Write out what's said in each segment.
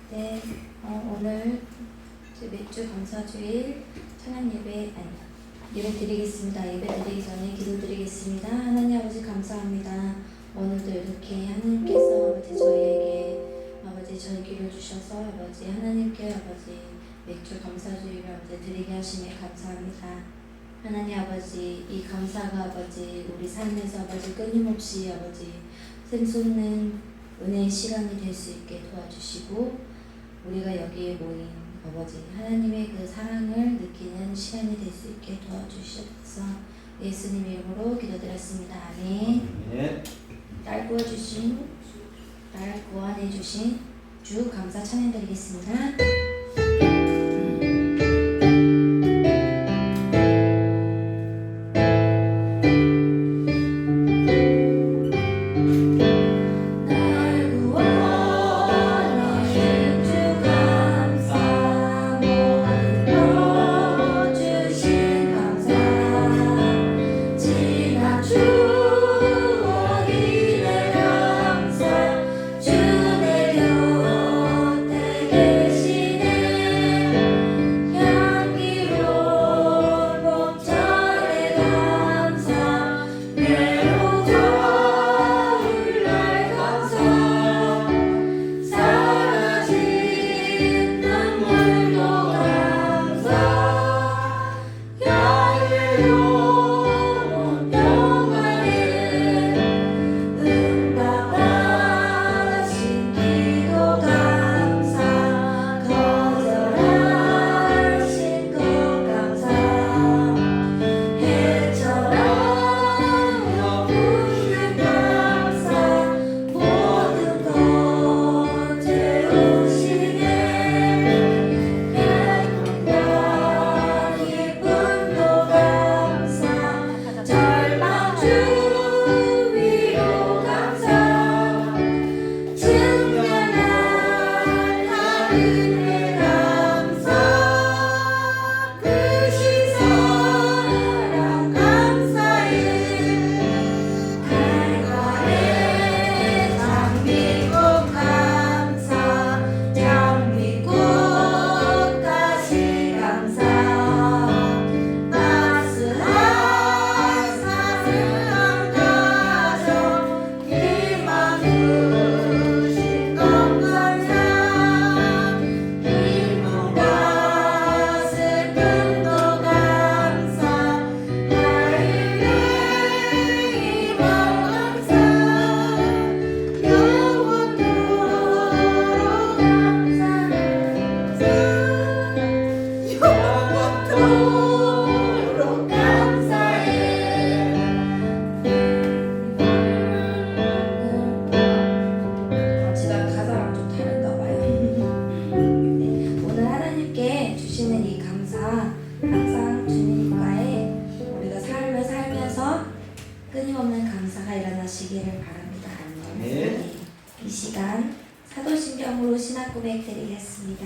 네, 오늘 맥주 감사주일 찬양 예배 드리겠습니다. 예배 드리기 전에 기도 드리겠습니다. 하나님 아버지 감사합니다. 오늘도 이렇게 하나님께서 아버지 저희에게 아버지 저희 길을 주셔서 아버지 하나님께 아버지 맥주 감사주일을 아버지 드리게 하심에 감사합니다. 하나님 아버지 이 감사가 아버지 우리 삶에서 아버지 끊임없이 아버지 샘솟는 은혜의 시간이 될 수 있게 도와주시고 우리가 여기에 모인 아버지 하나님의 그 사랑을 느끼는 시간이 될 수 있게 도와주셔서 예수님 이름으로 기도드렸습니다. 아멘. 날 구원해 주신 주 감사 찬양드리겠습니다. 끊임없는 감사가 일어나시기를 바랍니다. 네. 이 시간 사도신경으로 신앙 고백 드리겠습니다.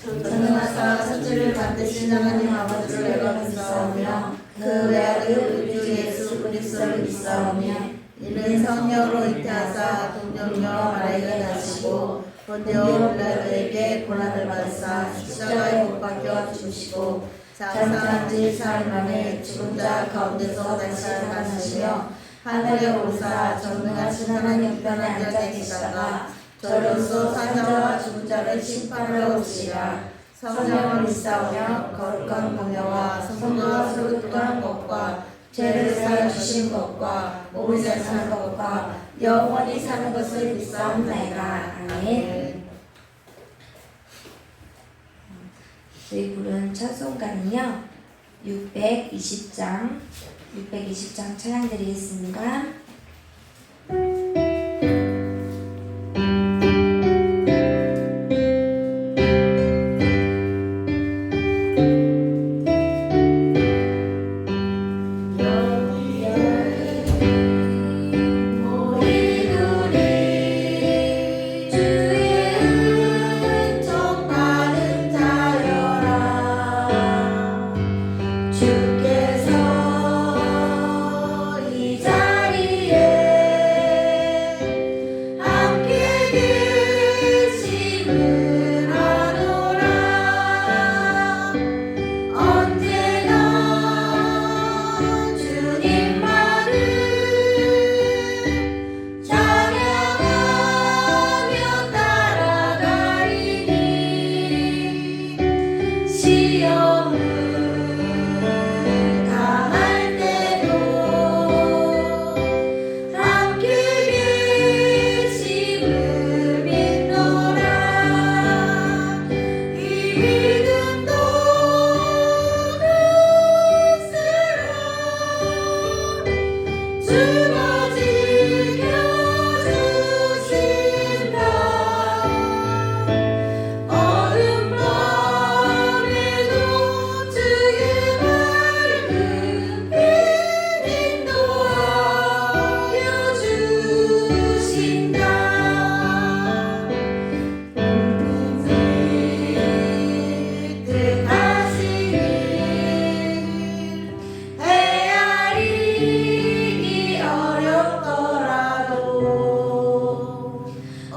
전능하사 천지를 만드신 하나님 아버지를 내가 믿사오며 그 외아들 우리 주 예수 그리스도를 믿사오며 이는 성령으로 잉태하사 동정녀 마리아에게 나시고 본디오 빌라도에게 고난을 받으사 십자가에 못 박혀 죽으시고 장사한 지 사흘 만에 죽은 자 가운데서 다시 살아나시며 하늘에 오르사 전능하신 하나님 우편에 앉아 계시다가 저로서 산자와 죽은 자를 심판하러 오시리라. 성령을 믿사오며 거룩한 공회와 성도와 소극한 것과 죄를 사하여 주신 것과 몸을 잘 사는 것과 영원히 사는 것을 믿사옵나이다. 아멘. 저희 부른 찬송가는요 620장 찬양 드리겠습니다. 주께서 이 자리에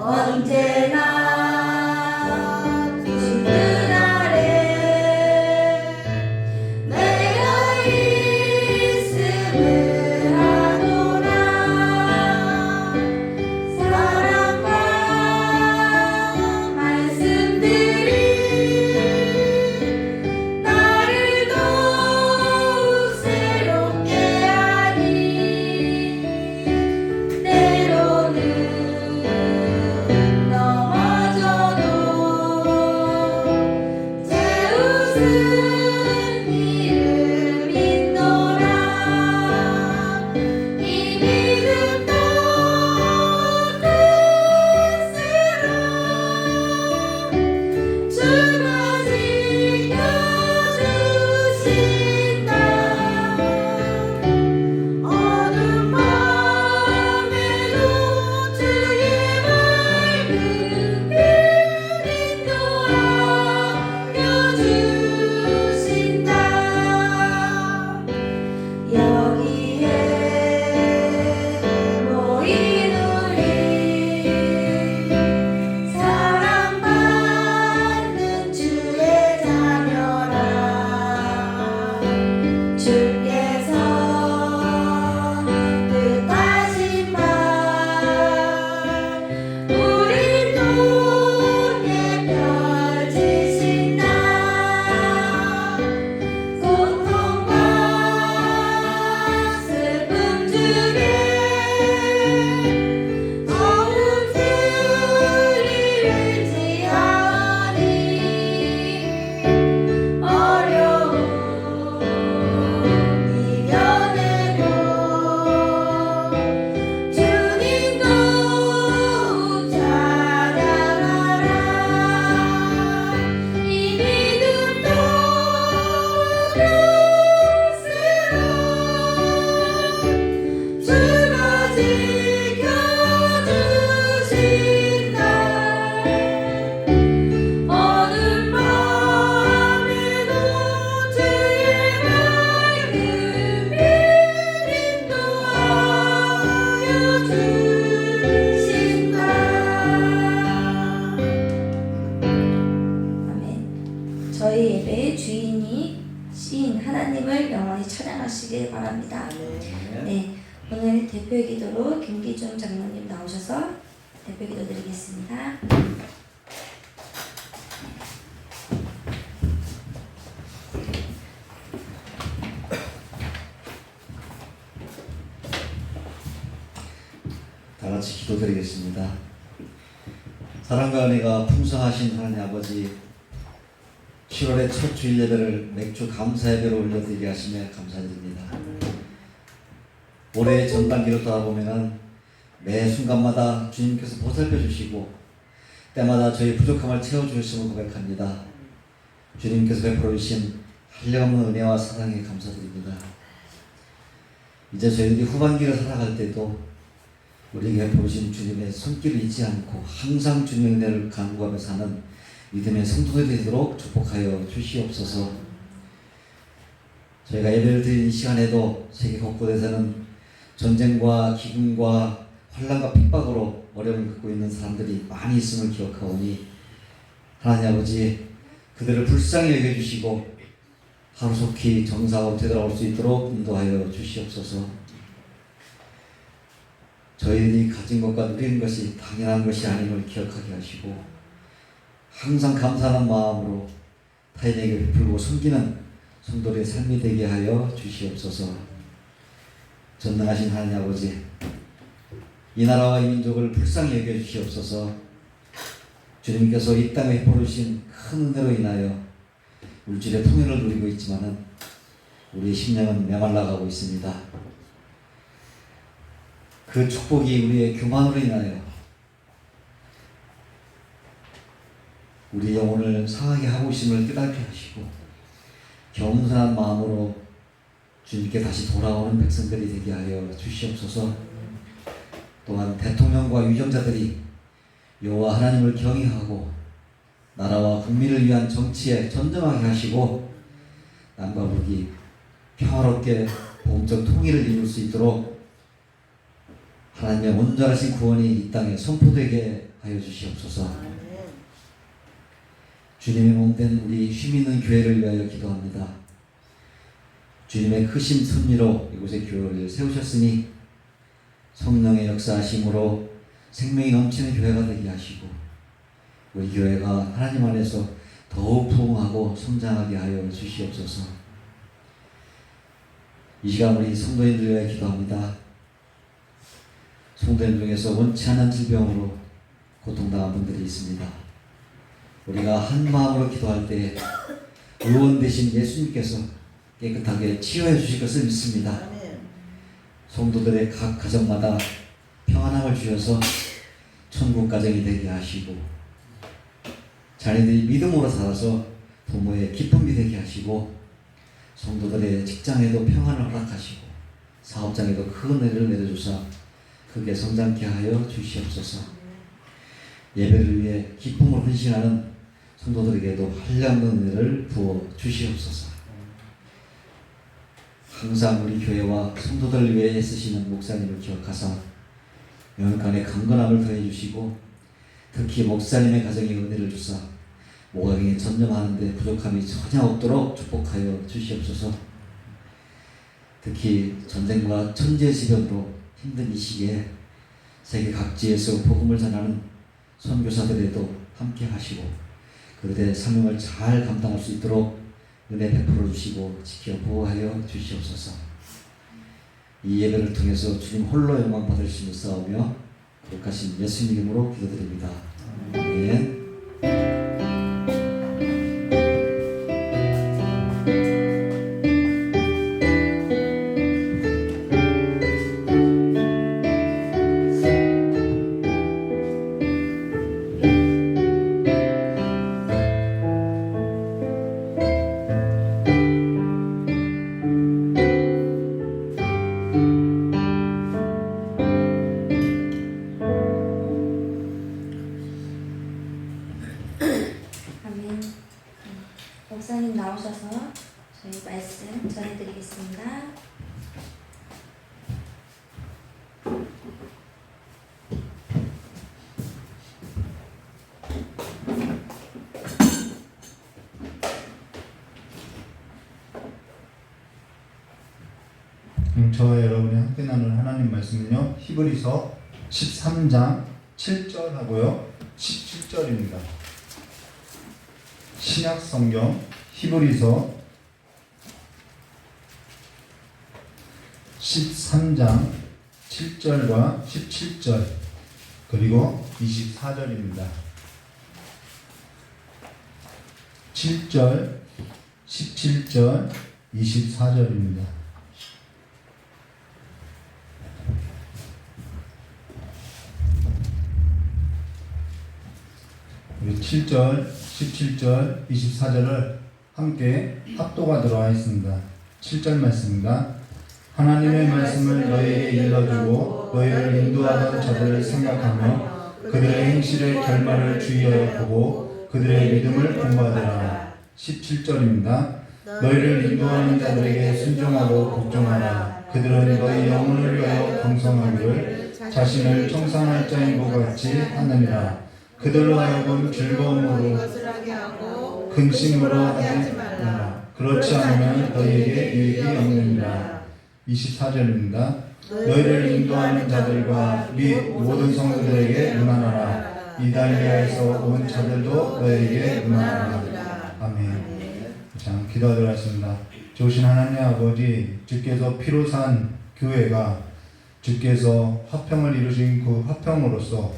언제나 죽는 아래 내가 있음을 하노라. 사랑과 말씀들이 나를 더욱 새롭게 하니 때로는 넘어져도 제 웃음 이름 있노라. 이 믿음 떠오른 스스로 주가 지켜주신다. 어둠 밤에도 주의 맑은 빛 인도하여 주신다. 여기에 모인 우리 사랑받는 주의 자녀라. 주께서 뜻하신 바 우리 통해 펼치신다. 고통과 슬픔 중에 더욱 주를 의지하니 어려움 이겨내고 주님 더욱 찬양하라. 이 믿음 떠오른 스스로 주가 지켜주신다. 어둠 밤에도 주의 맑은 빛 인도하여 주신다. 아멘. 저희 예배의 주인이 신 하나님을 영원히 찬양하시길 바랍니다. 네, 오늘 대표 기도로 김기중 장로님 나오셔서 대표 기도 드리겠습니다. 다 같이 기도드리겠습니다. 사랑과 은혜가 풍성하신 하나님 아버지, 7월의 첫 주일 예배를 맥주 감사 예배로 올려드리게 하시며 감사드립니다. 올해의 전반기로 돌아보면 매 순간마다 주님께서 보살펴 주시고 때마다 저희 부족함을 채워주셨음을 고백합니다. 주님께서 베풀어 주신 한량없는 은혜와 사랑에 감사드립니다. 이제 저희들이 후반기를 살아갈 때도 우리에게 베풀어 주신 주님의 손길을 잊지 않고 항상 주님의 은혜를 간구하며 사는 믿음의 성도들이 되도록 축복하여 주시옵소서. 저희가 예배를 드리는 이 시간에도 세계 곳곳에서는 전쟁과 기근과 환난과 핍박으로 어려움을 겪고 있는 사람들이 많이 있음을 기억하오니 하나님 아버지, 그들을 불쌍히 여겨주시고 하루속히 정상으로 되돌아올 수 있도록 인도하여 주시옵소서. 저희들이 가진 것과 누리는 것이 당연한 것이 아님을 기억하게 하시고 항상 감사하는 마음으로 타인에게 베풀고 섬기는 성도의 삶이 되게 하여 주시옵소서. 전능하신 하나님 아버지, 이 나라와 이 민족을 불쌍히 여겨주시옵소서. 주님께서 이 땅에 베풀어주신 큰 은혜로 인하여 물질의 풍요를 누리고 있지만은 우리의 심령은 메말라가고 있습니다. 그 축복이 우리의 교만으로 인하여 우리 영혼을 상하게 하고 있음을 깨닫게 하시고 겸손한 마음으로 주님께 다시 돌아오는 백성들이 되게 하여 주시옵소서. 또한 대통령과 유정자들이 여호와 하나님을 경외하고 나라와 국민을 위한 정치에 전념하게 하시고 남과 북이 평화롭게 보험적 통일을 이룰 수 있도록 하나님의 온전하신 구원이 이 땅에 선포되게 하여 주시옵소서. 아멘. 주님의 몸된 우리 힘 있는 교회를 위하여 기도합니다. 주님의 크신 섭리로 이곳에 교회를 세우셨으니 성령의 역사하심으로 생명이 넘치는 교회가 되게 하시고 우리 교회가 하나님 안에서 더욱 부흥하고 성장하게 하여 주시옵소서. 이 시간 우리 성도인들 위하여 기도합니다. 성도인 중에서 원치 않은 질병으로 고통당한 분들이 있습니다. 우리가 한 마음으로 기도할 때 의원 되신 예수님께서 깨끗하게 치유해 주실 것을 믿습니다. 아멘. 성도들의 각 가정마다 평안함을 주셔서 천국 가정이 되게 하시고 자녀들이 믿음으로 살아서 부모의 기쁨이 되게 하시고 성도들의 직장에도 평안을 허락하시고 사업장에도 큰 은혜를 내려주사 크게 성장케 하여 주시옵소서. 예배를 위해 기쁨을 헌신하는 성도들에게도 한량없는 은혜를 부어 주시옵소서. 항상 우리 교회와 성도들을 위해 애쓰시는 목사님을 기억하사 영육간의 강건함을 더해 주시고 특히 목사님의 가정에 은혜를 주사 모강에 전념하는 데 부족함이 전혀 없도록 축복하여 주시옵소서. 특히 전쟁과 천재지변으로 힘든 이 시기에 세계 각지에서 복음을 전하는 선교사들에도 함께 하시고 그들의 사명을 잘 감당할 수 있도록 은혜 베풀어 주시고 지켜 보호하여 주시옵소서. 이 예배를 통해서 주님 홀로 영광 받으시며 싸우며 거룩하신 예수님 이름으로 기도드립니다. 아멘. 아멘. 목사님 나오셔서 저희 말씀 전해드리겠습니다. 저와 여러분이 함께 나눌 하나님 말씀은요, 히브리서 13장 7절하고요 17절입니다. 신약 성경 히브리서 13장 7절과 17절 그리고 24절입니다. 7절, 17절, 24절입니다. 우리 7절, 17절, 24절을 함께 합독하 들어와 있습니다. 7절 말씀입니다. 하나님의 말씀을 너희에게 일러주고 너희를 인도하던 자들을 생각하며 그들의 행실의 결말을 주의하여 보고 그들의 믿음을 공부하더라. 17절입니다. 너희를 인도하는 자들에게 순종하고 걱정하라. 그들은 너희 영혼을 위하여 강성하기를 자신을 청산할 자인 것 같이 하느니라. 그들로 하여금 즐거움으로 근심으로 하지 말라. 그렇지 않으면 너희에게 유익이 없느니라. 24절입니다. 너희를 인도하는 자들과 및 모든 성도들에게 문안하라. 이달리아에서 온 자들도 너희에게 문안하라. 아멘. 자, 기도하도록 하겠습니다. 좋으신 하나님 아버지, 주께서 피로 산 교회가 주께서 화평을 이루신 그 화평으로서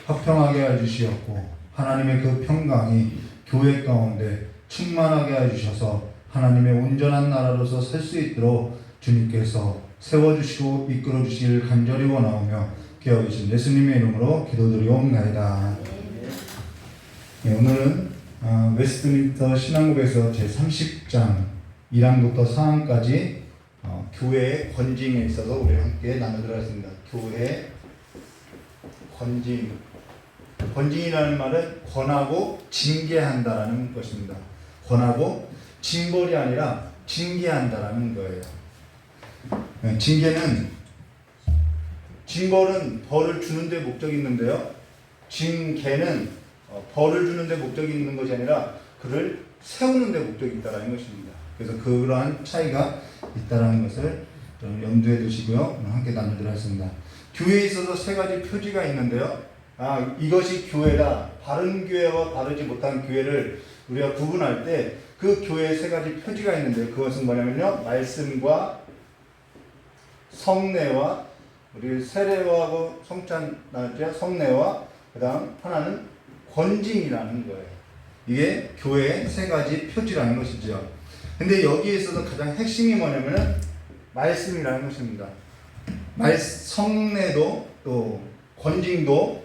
화평하게 해주시었고 하나님의 그 평강이 교회 가운데 충만하게 해주셔서 하나님의 온전한 나라로서 설 수 있도록 주님께서 세워주시고 이끌어주시길 간절히 원하오며 기하고 계신 예수님의 이름으로 기도드리옵나이다. 네, 오늘은 웨스트민스터 신앙국에서 제30장 1항부터 4항까지 교회의 권징에 있어서 우리 함께 나누도록 하겠습니다. 교회 권징. 권징이라는 말은 권하고 징계한다라는 것입니다. 권하고 징벌이 아니라 징계한다라는 거예요. 징벌은 벌을 주는 데 목적이 있는데요. 징계는 벌을 주는 데 목적이 있는 것이 아니라 그를 세우는 데 목적이 있다는 것입니다. 그래서 그러한 차이가 있다는 것을 염두에 두시고요. 오늘 함께 나누도록 하겠습니다. 교회에 있어서 세 가지 표지가 있는데요. 이것이 교회다. 바른 교회와 바르지 못한 교회를 우리가 구분할 때 그 교회에 세 가지 표지가 있는데 그것은 뭐냐면요. 말씀과 성례와 우리 세례하고 성찬 나눴죠. 성례와 그 다음 하나는 권징이라는 거예요. 이게 교회의 세 가지 표지라는 것이죠. 근데 여기에 있어서 가장 핵심이 뭐냐면은 말씀이라는 것입니다. 성례도 또 권징도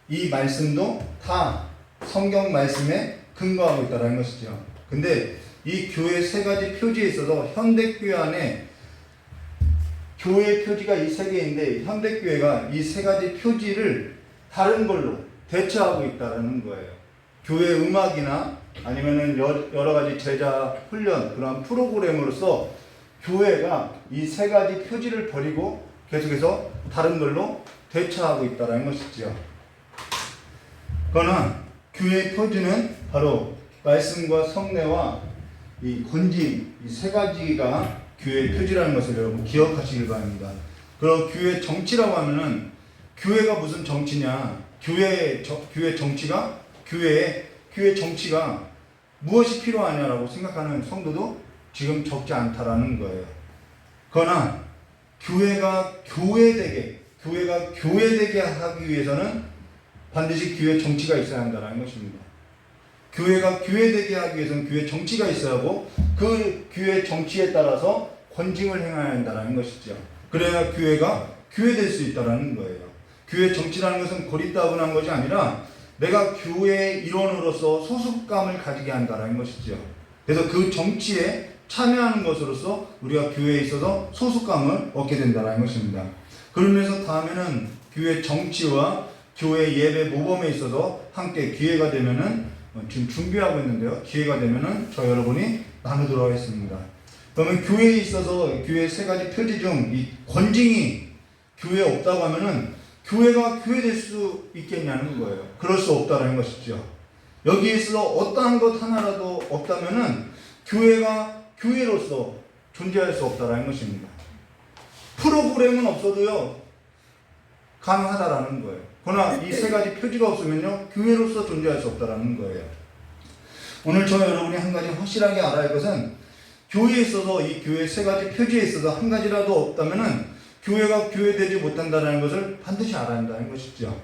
이 말씀도 다 성경 말씀에 근거하고 있다는 것이죠. 근데 이 교회 세 가지 표지에 있어서 현대교회 안에 교회 표지가 이 세 개인데 현대교회가 이 세 가지 표지를 다른 걸로 대체하고 있다는 거예요. 교회 음악이나 아니면은 여러 가지 제자 훈련 그런 프로그램으로서 교회가 이 세 가지 표지를 버리고 계속해서 다른 걸로 대체하고 있다는 것이죠. 그러나 교회의 표지는 바로 말씀과 성례와 이 권징 이 세 가지가 교회의 표지라는 것을 여러분 기억하시길 바랍니다. 그럼 교회 정치라고 하면은 교회가 무슨 정치냐? 교회 정치가 교회 정치가 무엇이 필요하냐라고 생각하는 성도도 지금 적지 않다라는 거예요. 그러나 교회가 교회되게 하기 위해서는 반드시 교회 정치가 있어야 한다는 것입니다. 교회가 교회되게 하기 위해서는 교회 정치가 있어야 하고 그 교회 정치에 따라서 권징을 행해야 한다는 것이죠. 그래야 교회가 교회될 수 있다는 거예요. 교회 정치라는 것은 고리따분한 것이 아니라 내가 교회의 일원으로서 소속감을 가지게 한다는 것이죠. 그래서 그 정치에 참여하는 것으로서 우리가 교회에 있어서 소속감을 얻게 된다는 것입니다. 그러면서 다음에는 교회 정치와 교회 예배 모범에 있어서 함께 기회가 되면은 지금 준비하고 있는데요. 기회가 되면은 저 여러분이 나누도록 하겠습니다. 그러면 교회에 있어서 교회 세 가지 표지 중 이 권징이 교회에 없다고 하면은 교회가 교회될 수 있겠냐는 거예요. 그럴 수 없다는 것이죠. 여기에 있어서 어떠한 것 하나라도 없다면은 교회가 교회로서 존재할 수 없다는 것입니다. 프로그램은 없어도요 가능하다라는 거예요. 그러나 이 세 가지 표지가 없으면요 교회로서 존재할 수 없다라는 거예요. 오늘 저 여러분이 한 가지 확실하게 알아야 할 것은 교회에 있어서 이 교회 세 가지 표지에 있어서 한 가지라도 없다면은 교회가 교회되지 못한다는 것을 반드시 알아야 한다는 것이죠.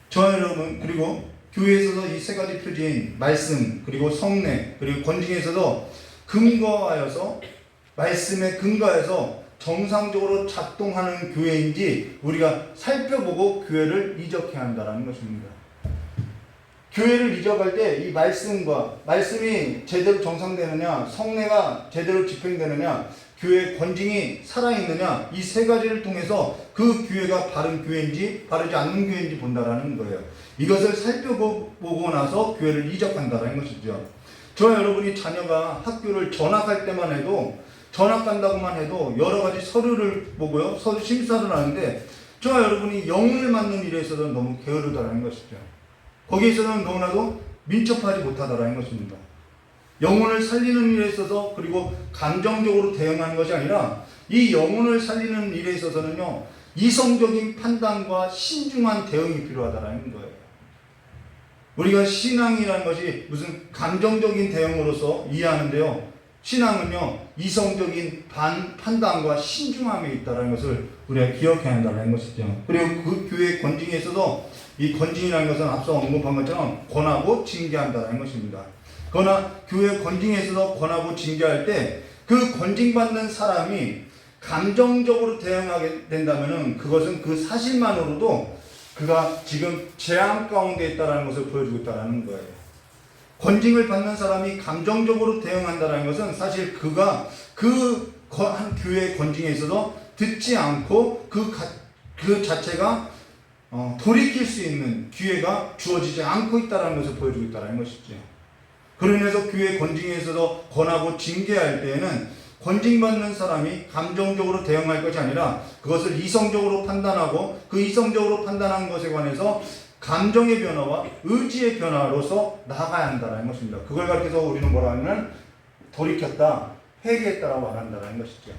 저 여러분 그리고 교회에 있어서 이 세 가지 표지인 말씀 그리고 성례 그리고 권징에 있어서 근거하여서 말씀에 근거해서 정상적으로 작동하는 교회인지 우리가 살펴보고 교회를 이적해야 한다는 것입니다. 교회를 이적할 때 이 말씀이 제대로 정상되느냐, 성례가 제대로 집행되느냐, 교회 권징이 살아있느냐, 이 세 가지를 통해서 그 교회가 바른 교회인지 바르지 않는 교회인지 본다라는 거예요. 이것을 살펴보고 나서 교회를 이적한다는 것이죠. 저와 여러분이 자녀가 학교를 전학할 때만 해도 전학 간다고만 해도 여러 가지 서류를 보고요. 서류 심사를 하는데 저와 여러분이 영혼을 맡는 일에 있어서는 너무 게으르다는 것이죠. 거기에 있어서는 너무나도 민첩하지 못하다라는 것입니다. 영혼을 살리는 일에 있어서 그리고 감정적으로 대응하는 것이 아니라 이 영혼을 살리는 일에 있어서는요. 이성적인 판단과 신중한 대응이 필요하다라는 거예요. 우리가 신앙이라는 것이 무슨 감정적인 대응으로서 이해하는데요. 신앙은요 이성적인 판단과 신중함에 있다는 것을 우리가 기억해야 한다는 것이죠. 그리고 그 교회의 권징에 있어서 이 권징이라는 것은 앞서 언급한 것처럼 권하고 징계한다는 것입니다. 그러나 교회 권징에 있어서 권하고 징계할 때 그 권징받는 사람이 감정적으로 대응하게 된다면은 그것은 그 사실만으로도 그가 지금 재앙 가운데 있다는 것을 보여주고 있다는 거예요. 권징을 받는 사람이 감정적으로 대응한다는 것은 사실 그가 한 교회의 권징에 있어서 듣지 않고 그 자체가 돌이킬 수 있는 기회가 주어지지 않고 있다는 것을 보여주고 있다는 것이죠. 그로 인해서 교회 권징에 있어서 권하고 징계할 때에는 권징받는 사람이 감정적으로 대응할 것이 아니라 그것을 이성적으로 판단하고 그 이성적으로 판단한 것에 관해서 감정의 변화와 의지의 변화로서 나아가야 한다는 것입니다. 그걸 가르쳐서 우리는 뭐라 하면 돌이켰다, 회개했다라고 말한다는 것이죠.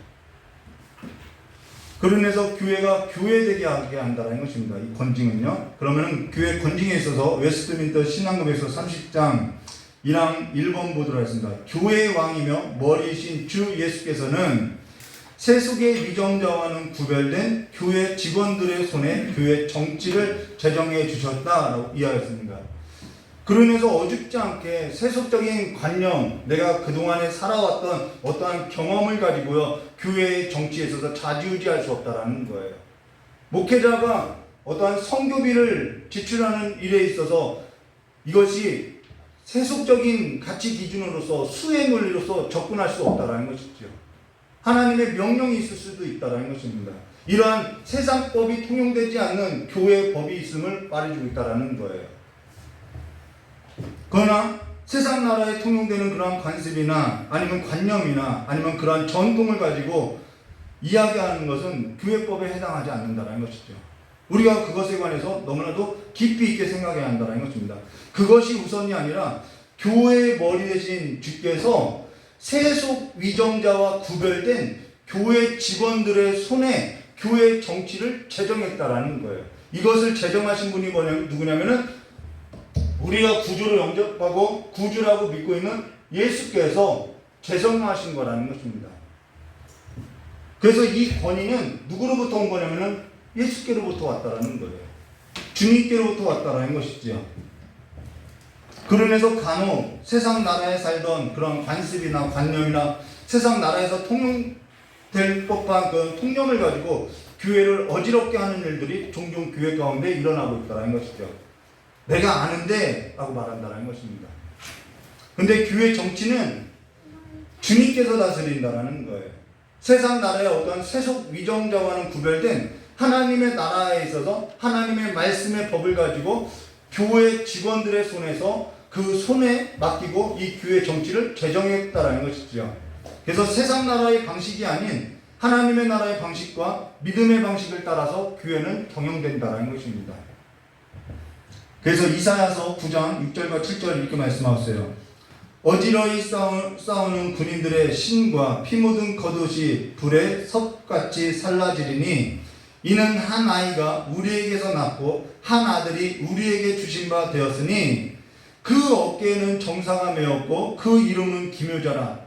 그러면서 교회가 교회되게 하게 한다는 것입니다. 이 건징은요. 그러면 교회 건징에 있어서 웨스트민스터 신앙급에서 30장 1항 1번 보도록 하겠습니다. 교회의 왕이며 머리이신 주 예수께서는 세속의 위정자와는 구별된 교회 직원들의 손에 교회 정치를 제정해 주셨다라고 이야기했습니다. 그러면서 어줍지 않게 세속적인 관념, 내가 그동안에 살아왔던 어떠한 경험을 가지고요, 교회의 정치에 있어서 좌지우지할 수 없다라는 거예요. 목회자가 어떠한 선교비를 지출하는 일에 있어서 이것이 세속적인 가치 기준으로서 수의 논리로서 접근할 수 없다라는 것이죠. 하나님의 명령이 있을 수도 있다라는 것입니다. 이러한 세상법이 통용되지 않는 교회의 법이 있음을 말해주고 있다라는 거예요. 그러나 세상 나라에 통용되는 그러한 관습이나 아니면 관념이나 아니면 그러한 전통을 가지고 이야기하는 것은 교회법에 해당하지 않는다는 것이죠. 우리가 그것에 관해서 너무나도 깊이 있게 생각해야 한다는 것입니다. 그것이 우선이 아니라 교회의 머리 대신 주께서 세속 위정자와 구별된 교회 직원들의 손에 교회 정치를 제정했다라는 거예요. 이것을 제정하신 분이 누구냐면은 우리가 구주로 영접하고 구주라고 믿고 있는 예수께서 제정하신 거라는 것입니다. 그래서 이 권위는 누구로부터 온 거냐면은 예수께로부터 왔다라는 거예요. 주님께로부터 왔다라는 것이죠. 그러면서 간혹 세상 나라에 살던 그런 관습이나 관념이나 세상 나라에서 통용될 법한 그런 통념을 가지고 교회를 어지럽게 하는 일들이 종종 교회 가운데 일어나고 있다는 것이죠. 내가 아는데 라고 말한다는 것입니다. 근데 교회 정치는 주님께서 다스린다는 거예요. 세상 나라의 어떤 세속 위정자와는 구별된 하나님의 나라에 있어서 하나님의 말씀의 법을 가지고 교회 직원들의 손에서 그 손에 맡기고 이 교회 정치를 제정했다는 것이죠. 그래서 세상 나라의 방식이 아닌 하나님의 나라의 방식과 믿음의 방식을 따라서 교회는 경영된다는 것입니다. 그래서 이사야서 9장 6절과 7절 이렇게 말씀하셨어요. 어지러이 싸우는 군인들의 신과 피 묻은 겉옷이 불에 섭같이 살라지리니 이는 한 아이가 우리에게서 낳고 한 아들이 우리에게 주신 바 되었으니 그 어깨에는 정사가 메었고 그 이름은 기묘자라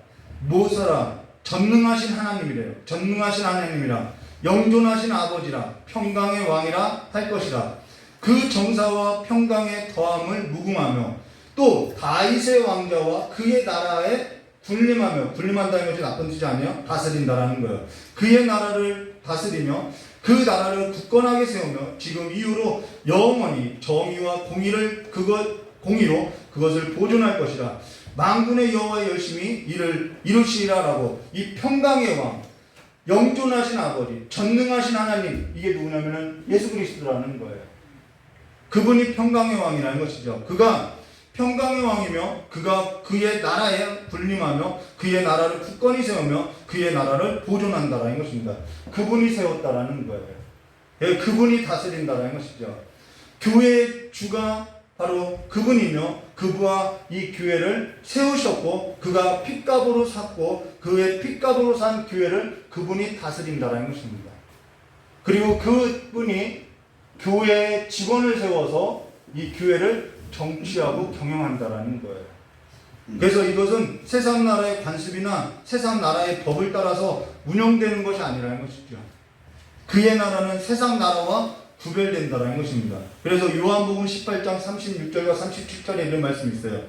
모사라 전능하신 하나님이래요. 전능하신 하나님이라 영존하신 아버지라 평강의 왕이라 할 것이라. 그 정사와 평강의 더함을 무궁하며 또 다윗의 왕자와 그의 나라에 군림하며, 군림한다는 것이 나쁜 뜻이 아니에요. 다스린다라는 거예요. 그의 나라를 다스리며 그 나라를 굳건하게 세우며 지금 이후로 영원히 정의와 공의로 그것을 보존할 것이라. 만군의 여호와의 열심히 이를 이루시리라라고. 이 평강의 왕, 영존하신 아버지, 전능하신 하나님, 이게 누구냐면은 예수 그리스도라는 거예요. 그분이 평강의 왕이라는 것이죠. 그가 평강의 왕이며 그가 그의 나라에 군림하며 그의 나라를 굳건히 세우며 그의 나라를 보존한다라는 것입니다. 그분이 세웠다라는 거예요. 그분이 다스린다라는 것이죠. 교회의 주가 바로 그분이며 그분과 이 교회를 세우셨고 그가 핏값으로 샀고 그의 핏값으로 산 교회를 그분이 다스린다라는 것입니다. 그리고 그분이 교회의 직원을 세워서 이 교회를 정치하고 경영한다라는 거예요. 그래서 이것은 세상 나라의 관습이나 세상 나라의 법을 따라서 운영되는 것이 아니라는 것이죠. 그의 나라는 세상 나라와 구별된다라는 것입니다. 그래서 요한복음 18장 36절과 37절에 이런 말씀이 있어요.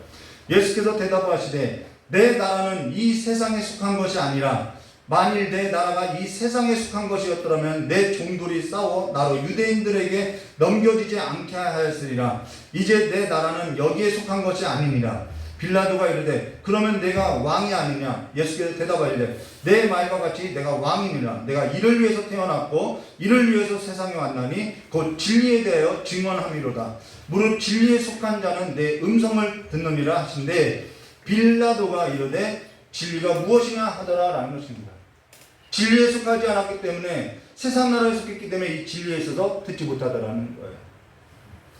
예수께서 대답하시되 내 나라는 이 세상에 속한 것이 아니라 만일 내 나라가 이 세상에 속한 것이었더라면 내 종들이 싸워 나로 유대인들에게 넘겨지지 않게 하였으리라. 이제 내 나라는 여기에 속한 것이 아니니라. 빌라도가 이르되 그러면 내가 왕이 아니냐? 예수께서 대답하시되 내 말과 같이 내가 왕이니라. 내가 이를 위해서 태어났고 이를 위해서 세상에 왔나니 곧 진리에 대하여 증언함이로다. 무릇 진리에 속한 자는 내 음성을 듣느니라 하신데 빌라도가 이르되 진리가 무엇이냐 하더라라는 것입니다. 진리에 속하지 않았기 때문에 세상 나라에 속했기 때문에 이 진리에 있어서 듣지 못하더라는 거예요.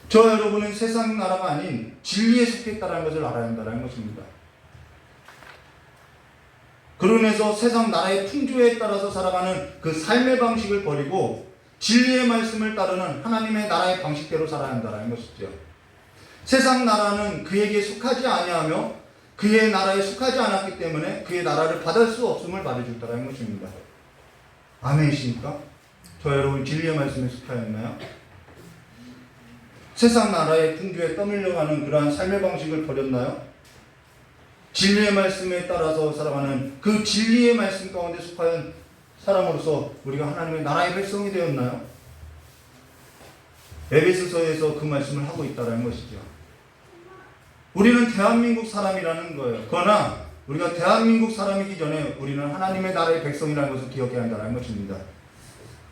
저 여러분은 세상 나라가 아닌 진리에 속했다는 것을 알아야 한다는 것입니다. 그로 인해서 세상 나라의 풍조에 따라서 살아가는 그 삶의 방식을 버리고 진리의 말씀을 따르는 하나님의 나라의 방식대로 살아야 한다는 것이죠. 세상 나라는 그에게 속하지 아니하며 그의 나라에 속하지 않았기 때문에 그의 나라를 받을 수 없음을 말해준다는 것입니다. 아멘이십니까? 저 여러분 진리의 말씀에 속하였나요? 세상 나라의 풍조에 떠밀려가는 그러한 삶의 방식을 버렸나요? 진리의 말씀에 따라서 살아가는 그 진리의 말씀 가운데 속하여 사람으로서 우리가 하나님의 나라의 백성이 되었나요? 에베소서에서 그 말씀을 하고 있다는 것이죠. 우리는 대한민국 사람이라는 거예요. 그러나 우리가 대한민국 사람이기 전에 우리는 하나님의 나라의 백성이라는 것을 기억해야 한다는 것입니다.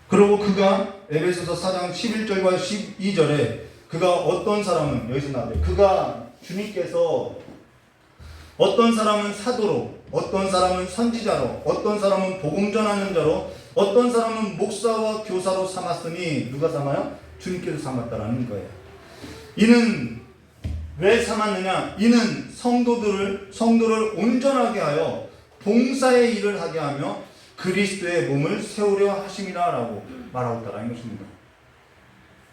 그리고 그가 에베소서 4장 11절과 12절에 그가 어떤 사람은 여기서 나와요. 그가 주님께서 어떤 사람은 사도로, 어떤 사람은 선지자로, 어떤 사람은 복음 전하는 자로, 어떤 사람은 목사와 교사로 삼았으니 누가 삼아요? 주님께서 삼았다라는 거예요. 이는 왜 삼았느냐? 이는 성도를 온전하게 하여 봉사의 일을 하게 하며 그리스도의 몸을 세우려 하심이라라고 말하고 있다라는 것입니다.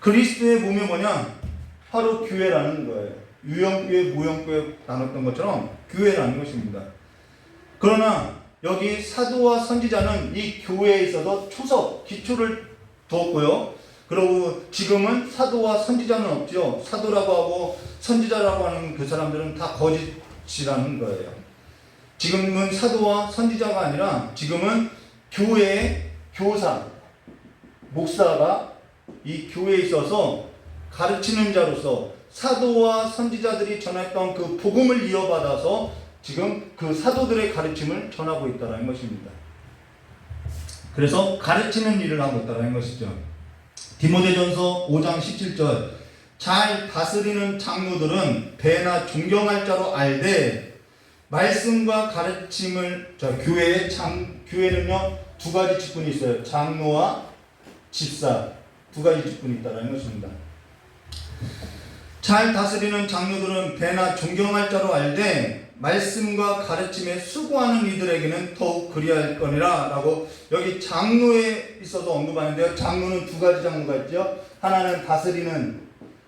그리스도의 몸이 뭐냐? 바로 교회라는 거예요. 유형교회, 무형교회 나눴던 것처럼 교회라는 것입니다. 그러나 여기 사도와 선지자는 이 교회에 있어서 초석, 기초를 두었고요. 그리고 지금은 사도와 선지자는 없죠. 사도라고 하고 선지자라고 하는 그 사람들은 다 거짓이라는 거예요. 지금은 사도와 선지자가 아니라 지금은 교회의 교사, 목사가 이 교회에 있어서 가르치는 자로서 사도와 선지자들이 전했던 그 복음을 이어받아서 지금 그 사도들의 가르침을 전하고 있다는 것입니다. 그래서 가르치는 일을 하고 있다는 것이죠. 디모데전서 5장 17절 잘 다스리는 장로들은 배나 존경할 자로 알되 말씀과 가르침을 교회는요 두 가지 직분이 있어요. 장로와 집사 두 가지 직분이 있다는 것입니다. 잘 다스리는 장로들은 배나 존경할 자로 알되 말씀과 가르침에 수고하는 이들에게는 더욱 그리할 거니라 라고 여기 장로에 있어서 언급하는데요. 장로는 두 가지 장로가 있죠. 하나는 다스리는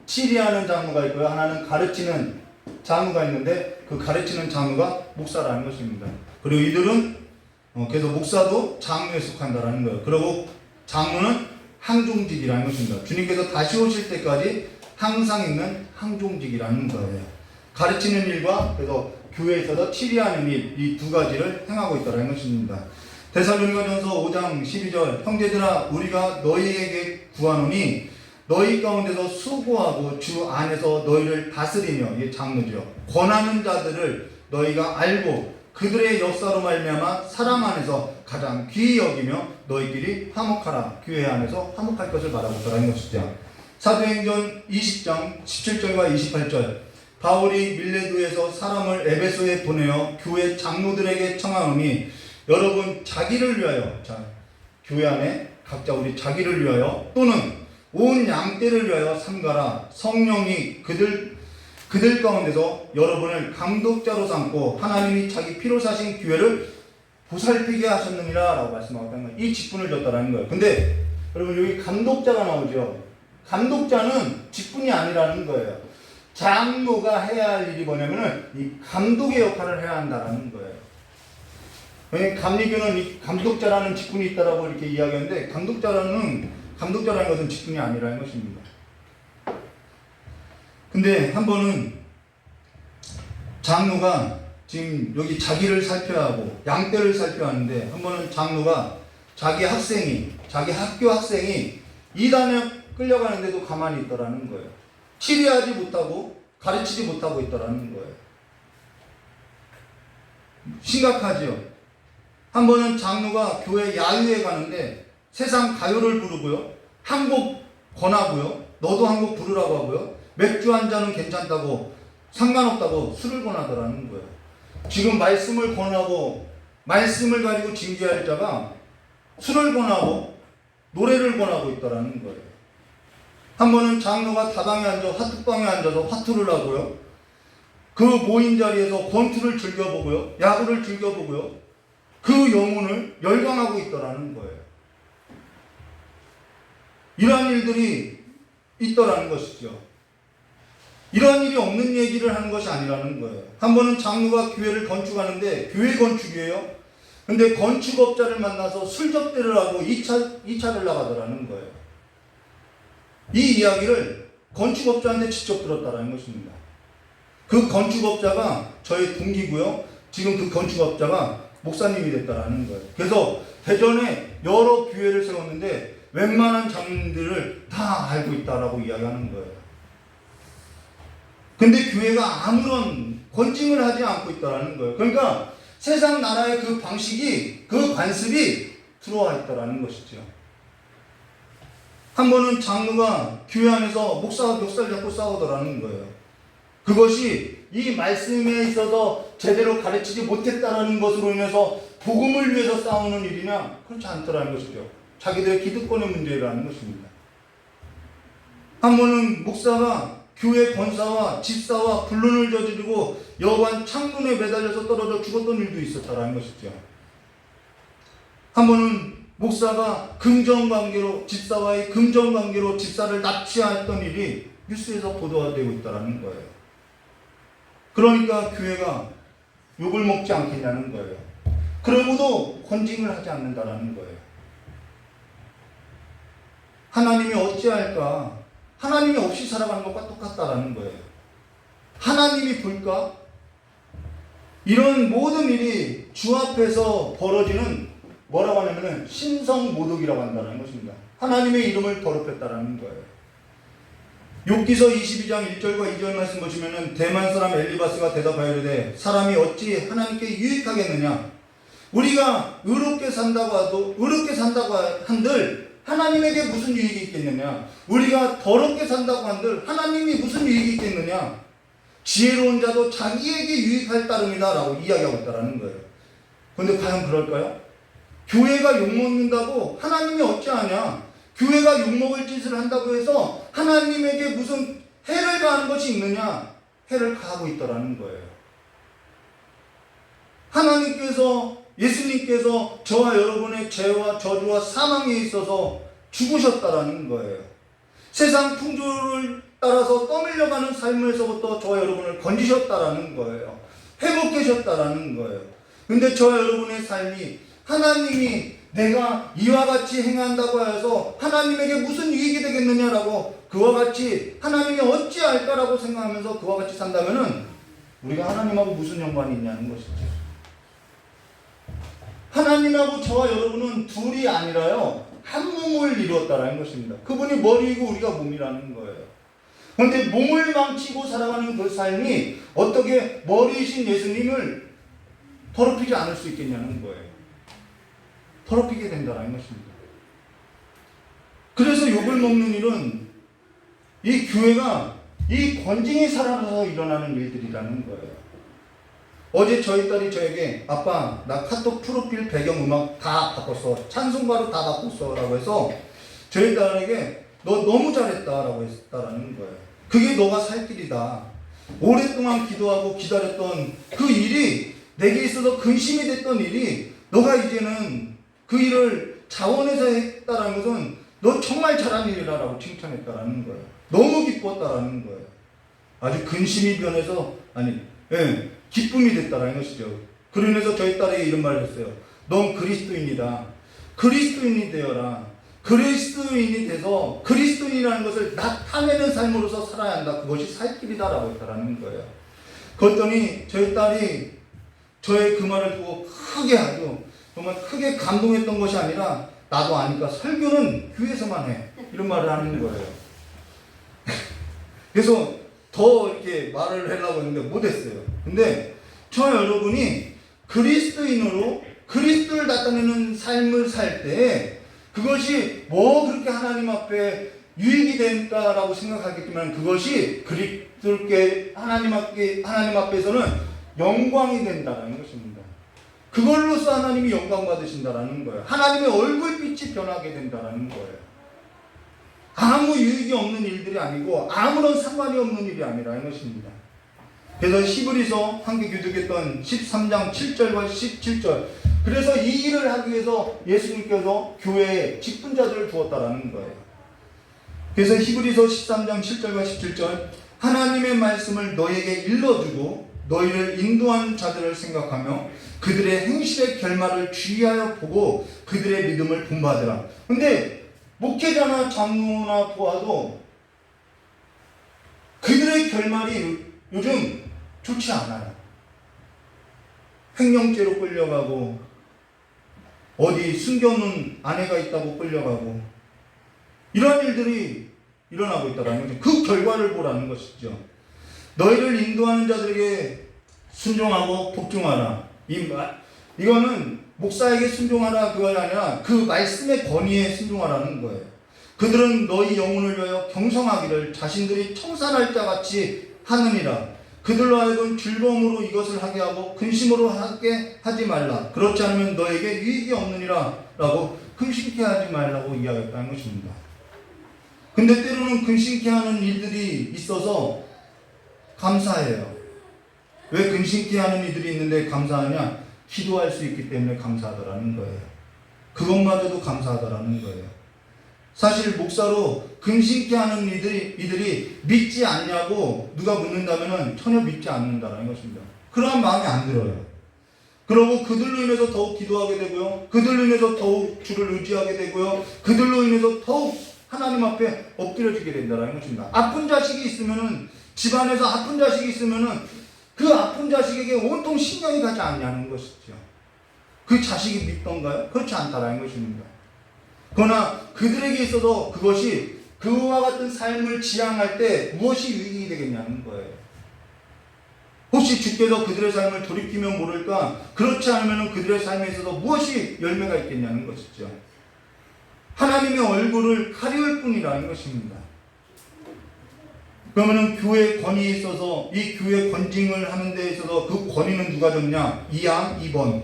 치리하는 장로가 있고요. 하나는 가르치는 장로가 있는데 그 가르치는 장로가 목사라는 것입니다. 그리고 이들은 그래서 목사도 장로에 속한다라는 거예요. 그리고 장로는 항종직이라는 것입니다. 주님께서 다시 오실 때까지 항상 있는 항종직이라는 거예요. 가르치는 일과 그래서 교회에서도 치리하는 일, 이 두 가지를 행하고 있다는 것입니다. 데살로니가전서 5장 12절 형제들아 우리가 너희에게 구하노니 너희 가운데서 수고하고 주 안에서 너희를 다스리며 이게 장로죠. 권하는 자들을 너희가 알고 그들의 역사로 말미암아 사랑 안에서 가장 귀히 여기며 너희끼리 화목하라. 교회 안에서 화목할 것을 말하고 있다는 것이죠. 사도행전 20장 17절과 28절 바울이 밀레도에서 사람을 에베소에 보내어 교회 장로들에게 청하노니 여러분 자기를 위하여 교회 안에 각자 우리 자기를 위하여 또는 온 양떼를 위하여 삼가라. 성령이 그들 가운데서 여러분을 감독자로 삼고 하나님이 자기 피로 사신 교회를 보살피게 하셨느니라 라고 말씀하고 있다는 거예요. 이 직분을 줬다는 거예요. 근데 여러분 여기 감독자가 나오죠. 감독자는 직분이 아니라는 거예요. 장로가 해야 할 일이 뭐냐면은 이 감독의 역할을 해야 한다는 거예요. 왜냐면 감리교는 이 감독자라는 직분이 있다라고 이렇게 이야기하는데 감독자라는 것은 직분이 아니라는 것입니다. 근데 한 번은 장로가 지금 여기 자기를 살펴야 하고 양떼를 살펴야 하는데 한 번은 장로가 자기 학교 학생이 이단에 끌려가는데도 가만히 있더라는 거예요. 치리하지 못하고 가르치지 못하고 있더라는 거예요. 심각하지요. 한 번은 장로가 교회 야유회 가는데 세상 가요를 부르고요. 한 곡 권하고요. 너도 한 곡 부르라고 하고요. 맥주 한 잔은 괜찮다고 상관없다고 술을 권하더라는 거예요. 지금 말씀을 권하고 말씀을 가지고 징계할 자가 술을 권하고 노래를 권하고 있더라는 거예요. 한 번은 장로가 다방에 앉아 화투방에 앉아서 화투를 하고요. 그 모인 자리에서 권투를 즐겨보고요. 야구를 즐겨보고요. 그 영혼을 열광하고 있더라는 거예요. 이러한 일들이 있더라는 것이죠. 이러한 일이 없는 얘기를 하는 것이 아니라는 거예요. 한 번은 장로가 교회를 건축하는데 교회 건축이에요. 근데 건축업자를 만나서 술 접대를 하고 2차를 나가더라는 거예요. 이 이야기를 건축업자한테 직접 들었다는 것입니다. 그 건축업자가 저의 동기고요. 지금 그 건축업자가 목사님이 됐다는 거예요. 그래서 대전에 여러 교회를 세웠는데 웬만한 장로들을 다 알고 있다라고 이야기하는 거예요. 근데 교회가 아무런 권징을 하지 않고 있다는 거예요. 그러니까 세상 나라의 그 방식이, 그 관습이 들어와 있다는 것이죠. 한 번은 장로가 교회 안에서 목사와 멱살 잡고 싸우더라는 거예요. 그것이 이 말씀에 있어서 제대로 가르치지 못했다는 것으로 인해서 복음을 위해서 싸우는 일이냐? 그렇지 않더라는 것이죠. 자기들의 기득권의 문제라는 것입니다. 한 번은 목사가 교회 권사와 집사와 불륜을 저지르고 여관 창문에 매달려서 떨어져 죽었던 일도 있었다는 것이죠. 한 번은 목사가 금전관계로 집사와의 금전관계로 집사를 납치했던 일이 뉴스에서 보도되고 있다는 거예요. 그러니까 교회가 욕을 먹지 않겠냐는 거예요. 그러고도 권징을 하지 않는다는 거예요. 하나님이 어찌할까? 하나님이 없이 살아가는 것과 똑같다라는 거예요. 하나님이 볼까? 이런 모든 일이 주 앞에서 벌어지는 뭐라고 하냐면은 신성모독이라고 한다는 것입니다. 하나님의 이름을 더럽혔다라는 거예요. 욥기서 22장 1절과 2절 말씀 보시면은 대만 사람 엘리바스가 대답하여 이르되 사람이 어찌 하나님께 유익하겠느냐? 우리가 의롭게 산다고 한들 하나님에게 무슨 유익이 있겠느냐? 우리가 더럽게 산다고 한들 하나님이 무슨 유익이 있겠느냐? 지혜로운 자도 자기에게 유익할 따름이다 라고 이야기하고 있다는 거예요. 그런데 과연 그럴까요? 교회가 욕먹는다고 하나님이 어찌하냐? 교회가 욕먹을 짓을 한다고 해서 하나님에게 무슨 해를 가하는 것이 있느냐? 해를 가하고 있다는 거예요. 하나님께서, 예수님께서 저와 여러분의 죄와 저주와 사망에 있어서 죽으셨다라는 거예요. 세상 풍조를 따라서 떠밀려가는 삶에서부터 저와 여러분을 건지셨다라는 거예요. 회복하셨다라는 거예요. 근데 저와 여러분의 삶이 하나님이 내가 이와 같이 행한다고 해서 하나님에게 무슨 유익이 되겠느냐라고 그와 같이 하나님이 어찌할까라고 생각하면서 그와 같이 산다면은 우리가 하나님하고 무슨 연관이 있냐는 것이죠. 하나님하고 저와 여러분은 둘이 아니라요 한 몸을 이루었다라는 것입니다. 그분이 머리이고 우리가 몸이라는 거예요. 그런데 몸을 망치고 살아가는 그 삶이 어떻게 머리이신 예수님을 더럽히지 않을 수 있겠냐는 거예요. 더럽히게 된다는 것입니다. 그래서 욕을 먹는 일은 이 교회가 이 권징이 살아서 일어나는 일들이라는 거예요. 어제 저희 딸이 저에게 아빠 나 카톡 프로필 배경음악 다 바꿨어. 찬송가로 다 바꿨어 라고 해서 저희 딸에게 너 너무 잘했다 라고 했다라는 거예요. 그게 너가 살 길이다. 오랫동안 기도하고 기다렸던 그 일이 내게 있어서 근심이 됐던 일이 너가 이제는 그 일을 자원해서 했다라는 것은 너 정말 잘한 일이라고 칭찬했다라는 거예요. 너무 기뻤다라는 거예요. 아주 근심이 변해서 기쁨이 됐다라는 것이죠. 그로 인해서 저희 딸에게 이런 말을 했어요. 넌 그리스도인이다. 그리스도인이 되어라. 그리스도인이 돼서 그리스도인이라는 것을 나타내는 삶으로서 살아야 한다. 그것이 살 길이다라고 했다라는 거예요. 그랬더니 저희 딸이 저의 그 말을 보고 크게 아주 정말 크게 감동했던 것이 아니라 나도 아니까 설교는 교회에서만 해. 이런 말을 하는 거예요. 그래서 더 이렇게 말을 하려고 했는데 못했어요. 근데 저 여러분이 그리스도인으로 그리스도를 나타내는 삶을 살 때 그것이 뭐 그렇게 하나님 앞에 유익이 된다라고 생각하겠지만 그것이 그리스도께 하나님 앞에서는 영광이 된다는 것입니다. 그걸로써 하나님이 영광 받으신다라는 거예요. 하나님의 얼굴빛이 변하게 된다는 거예요. 아무 유익이 없는 일들이 아니고 아무런 상관이 없는 일이 아니라는 것입니다. 그래서 히브리서 함께 교독했던 13장 7절과 17절, 그래서 이 일을 하기 위해서 예수님께서 교회에 직분자들을 두었다라는 거예요. 그래서 히브리서 13장 7절과 17절, 하나님의 말씀을 너에게 일러주고 너희를 인도한 자들을 생각하며 그들의 행실의 결말을 주의하여 보고 그들의 믿음을 본받으라. 근데 목회자나 장로나 보아도 그들의 결말이 요즘 좋지 않아요. 횡령죄로 끌려가고, 어디 숨겨놓은 아내가 있다고 끌려가고, 이런 일들이 일어나고 있다는 거죠. 그 결과를 보라는 것이죠. 너희를 인도하는 자들에게 순종하고 복종하라. 이거는 목사에게 순종하라 그가 아니라 그 말씀의 권위에 순종하라는 거예요. 그들은 너희 영혼을 위하여 경성하기를 자신들이 청산할 자 같이 하느니라. 그들로 하여금 즐거움으로 이것을 하게 하고 근심으로 하게 하지 말라. 그렇지 않으면 너에게 유익이 없느니라 라고 근심케 하지 말라고 이야기했다는 것입니다. 근데 때로는 근심케 하는 일들이 있어서 감사해요. 왜 근심케 하는 일들이 있는데 감사하냐? 기도할 수 있기 때문에 감사하더라는 거예요. 그것마저도 감사하더라는 거예요. 사실 목사로 근심케 하는 이들이 믿지 않냐고 누가 묻는다면 전혀 믿지 않는다는 것입니다. 그러한 마음이 안 들어요. 그러고 그들로 인해서 더욱 기도하게 되고요. 그들로 인해서 더욱 주를 의지하게 되고요. 그들로 인해서 더욱 하나님 앞에 엎드려지게 된다는 것입니다. 아픈 자식이 있으면은, 집안에서 아픈 자식이 있으면은 그 아픈 자식에게 온통 신경이 가지 않냐는 것이죠. 그 자식이 믿던가요? 그렇지 않다라는 것입니다. 그러나 그들에게 있어서 그것이 그와 같은 삶을 지향할 때 무엇이 유익이 되겠냐는 거예요. 혹시 주께서 그들의 삶을 돌이키면 모를까? 그렇지 않으면 그들의 삶에 있어서 무엇이 열매가 있겠냐는 것이죠. 하나님의 얼굴을 가리울 뿐이라는 것입니다. 그러면은 교회 권위에 있어서, 이 교회 권징을 하는 데 있어서 그 권위는 누가 줬냐? 2항 2번.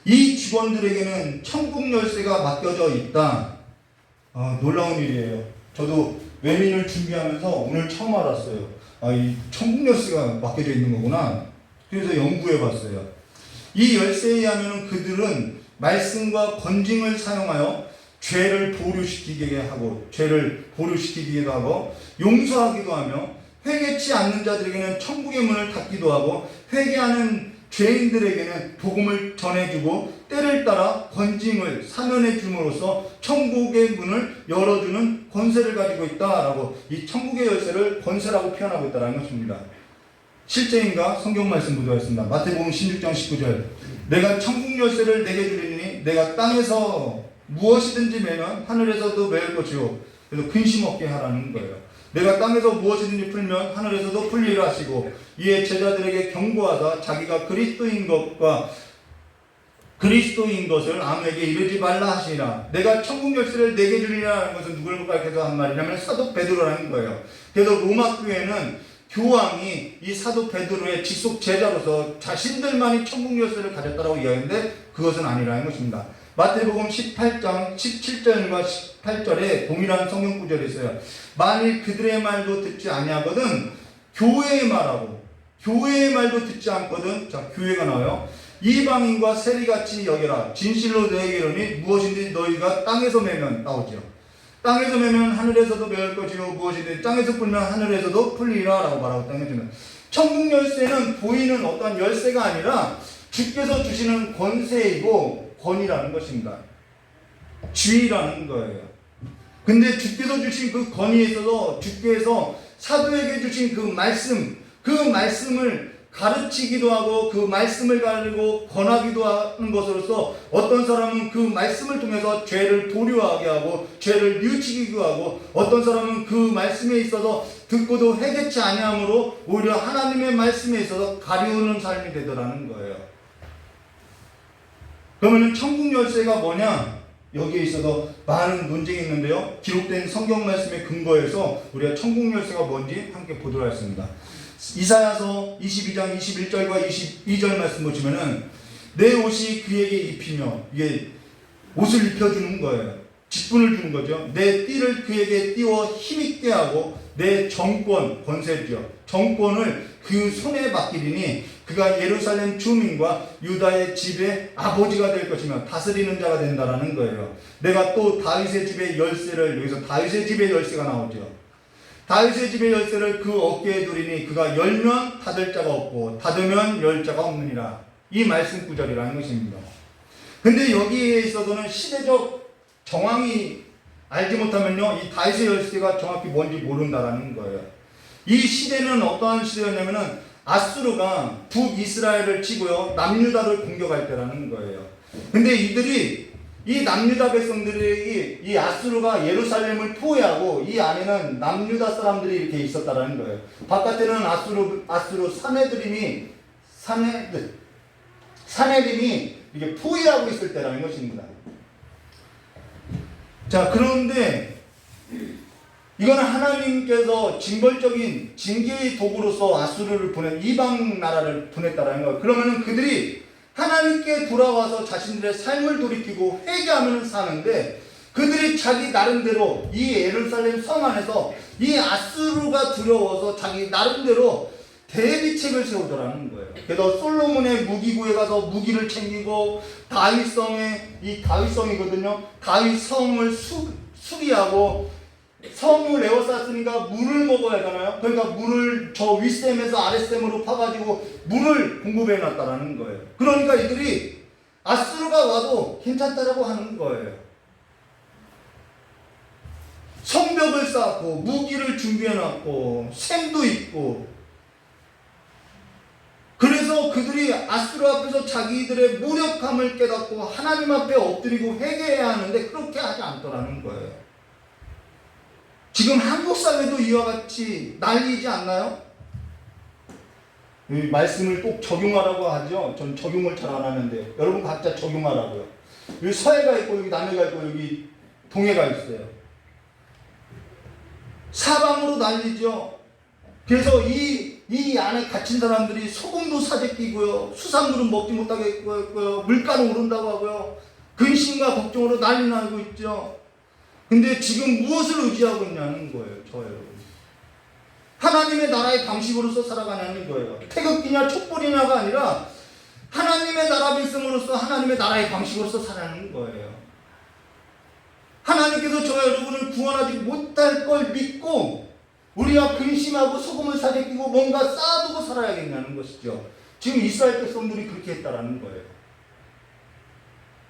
이 직원들에게는 천국 열쇠가 맡겨져 있다. 놀라운 일이에요. 저도 외민을 준비하면서 오늘 처음 알았어요. 이 천국 열쇠가 맡겨져 있는 거구나. 그래서 연구해 봤어요. 이 열쇠에 의하면 그들은 말씀과 권징을 사용하여 죄를 보류시키기도 하고 용서하기도 하며 회개치 않는 자들에게는 천국의 문을 닫기도 하고 회개하는 죄인들에게는 복음을 전해주고 때를 따라 권징을 사면해 줌으로써 천국의 문을 열어주는 권세를 가지고 있다라고, 이 천국의 열쇠를 권세라고 표현하고 있다는 것입니다. 실제인가? 성경 말씀 보도하겠습니다. 마태복음 16장 19절. 내가 천국 열쇠를 내게 주리니 내가 땅에서 무엇이든지 매면 하늘에서도 매일 것이요. 그래서 근심 없게 하라는 거예요. 내가 땅에서 무엇이든지 풀면 하늘에서도 풀리라 하시고, 이에 제자들에게 경고하사 자기가 그리스도인 것을 아무에게 이르지 말라 하시니라. 내가 천국 열쇠를 내게 주리라 하는 것은 누구를 가리켜서 한 말이냐면 사도 베드로라는 거예요. 그래서 로마 교회는 교황이 이 사도 베드로의 직속 제자로서 자신들만이 천국 열쇠를 가졌다라고 이야기하는데 그것은 아니라는 것입니다. 마태복음 18장 17절과 18절에 동일한 성경 구절이 있어요. 만일 그들의 말도 듣지 아니하거든 교회의 말도 듣지 않거든. 자, 교회가 나와요. 이방인과 세리같이 여겨라. 진실로 너에게 이르니 무엇인지 너희가 땅에서 매면, 나오죠. 땅에서 매면 하늘에서도 매일 것이요 무엇이든지 땅에서 풀면 하늘에서도 풀리라 라고 말하고 있다는 것입니다. 천국 열쇠는 보이는 어떤 열쇠가 아니라 주께서 주시는 권세이고 권위라는 것입니다. 지위라는 거예요. 근데 주께서 주신 그 권위에 있어서 주께서 사도에게 주신 그 말씀을 가르치기도 하고 그 말씀을 가지고 권하기도 하는 것으로서 어떤 사람은 그 말씀을 통해서 죄를 도류하게 하고 죄를 뉘우치기도 하고, 어떤 사람은 그 말씀에 있어서 듣고도 회개치 아니함으로 오히려 하나님의 말씀에 있어서 가리우는 삶이 되더라는 거예요. 그러면 천국 열쇠가 뭐냐? 여기에 있어서 많은 논쟁이 있는데요. 기록된 성경 말씀에 근거해서 우리가 천국 열쇠가 뭔지 함께 보도록 하겠습니다. 이사야서 22장 21절과 22절 말씀 보시면은 내 옷이 그에게 입히며, 이게 옷을 입혀주는 거예요. 직분을 주는 거죠. 내 띠를 그에게 띄워 힘있게 하고 내 정권, 권세죠. 정권을 그 손에 맡기리니 그가 예루살렘 주민과 유다의 집의 아버지가 될 것이며 다스리는 자가 된다라는 거예요. 내가 또 다윗의 집의 열쇠를, 여기서 다윗의 집의 열쇠가 나오죠. 다윗의 집의 열쇠를 그 어깨에 두리니 그가 열면 닫을 자가 없고 닫으면 열 자가 없느니라. 이 말씀 구절이라는 것입니다. 근데 여기에 있어서는 시대적 정황이 알지 못하면요, 이 다윗의 열쇠가 정확히 뭔지 모른다라는 거예요. 이 시대는 어떠한 시대였냐면은 아수르가 북이스라엘을 치고요, 남유다를 공격할 때라는 거예요. 근데 이들이, 이 남유다 백성들이 이 아수르가 예루살렘을 포위하고 이 안에는 남유다 사람들이 이렇게 있었다라는 거예요. 바깥에는 아수르 사내림이 이게 포위하고 있을 때라는 것입니다. 자, 그런데 이거는 하나님께서 징벌적인 징계의 도구로서 아수르를 이방 나라를 보냈다라는 거예요. 그러면은 그들이 하나님께 돌아와서 자신들의 삶을 돌이키고 회개하면 사는데, 그들이 자기 나름대로 이 예루살렘 성 안에서 이 아수르가 두려워서 자기 나름대로 대비책을 세우더라는 거예요. 그래서 솔로몬의 무기고에 가서 무기를 챙기고, 이 다윗성이거든요. 다윗 성을 수리하고, 성을 에워쌌으니까 물을 먹어야 하잖아요. 그러니까 물을 저 윗샘에서 아랫샘으로 파가지고 물을 공급해 놨다라는 거예요. 그러니까 이들이 아수르가 와도 괜찮다라고 하는 거예요. 성벽을 쌓고 무기를 준비해 놨고 샘도 있고, 그래서 그들이 아수르 앞에서 자기들의 무력함을 깨닫고 하나님 앞에 엎드리고 회개해야 하는데 그렇게 하지 않더라는 거예요. 지금 한국 사회도 이와 같이 난리지 않나요? 이 말씀을 꼭 적용하라고 하죠. 전 적용을 잘 안 하는데 여러분 각자 적용하라고요. 여기 서해가 있고 여기 남해가 있고 여기 동해가 있어요. 사방으로 난리죠. 그래서 이 안에 갇힌 사람들이 소금도 사재 끼고요, 수산물은 먹지 못하겠고요, 물가는 오른다고 하고요, 근심과 걱정으로 난리 나고 있죠. 근데 지금 무엇을 의지하고 있냐는 거예요, 저 여러분. 하나님의 나라의 방식으로서 살아가냐는 거예요. 태극기냐 촛불이냐가 아니라 하나님의 나라 백성으로서 하나님의 나라의 방식으로서 살아가는 거예요. 하나님께서 저 여러분을 구원하지 못할 걸 믿고 우리가 근심하고 소금을 사재 끼고 뭔가 쌓아두고 살아야겠냐는 것이죠. 지금 이스라엘 백성들이 그렇게 했다라는 거예요.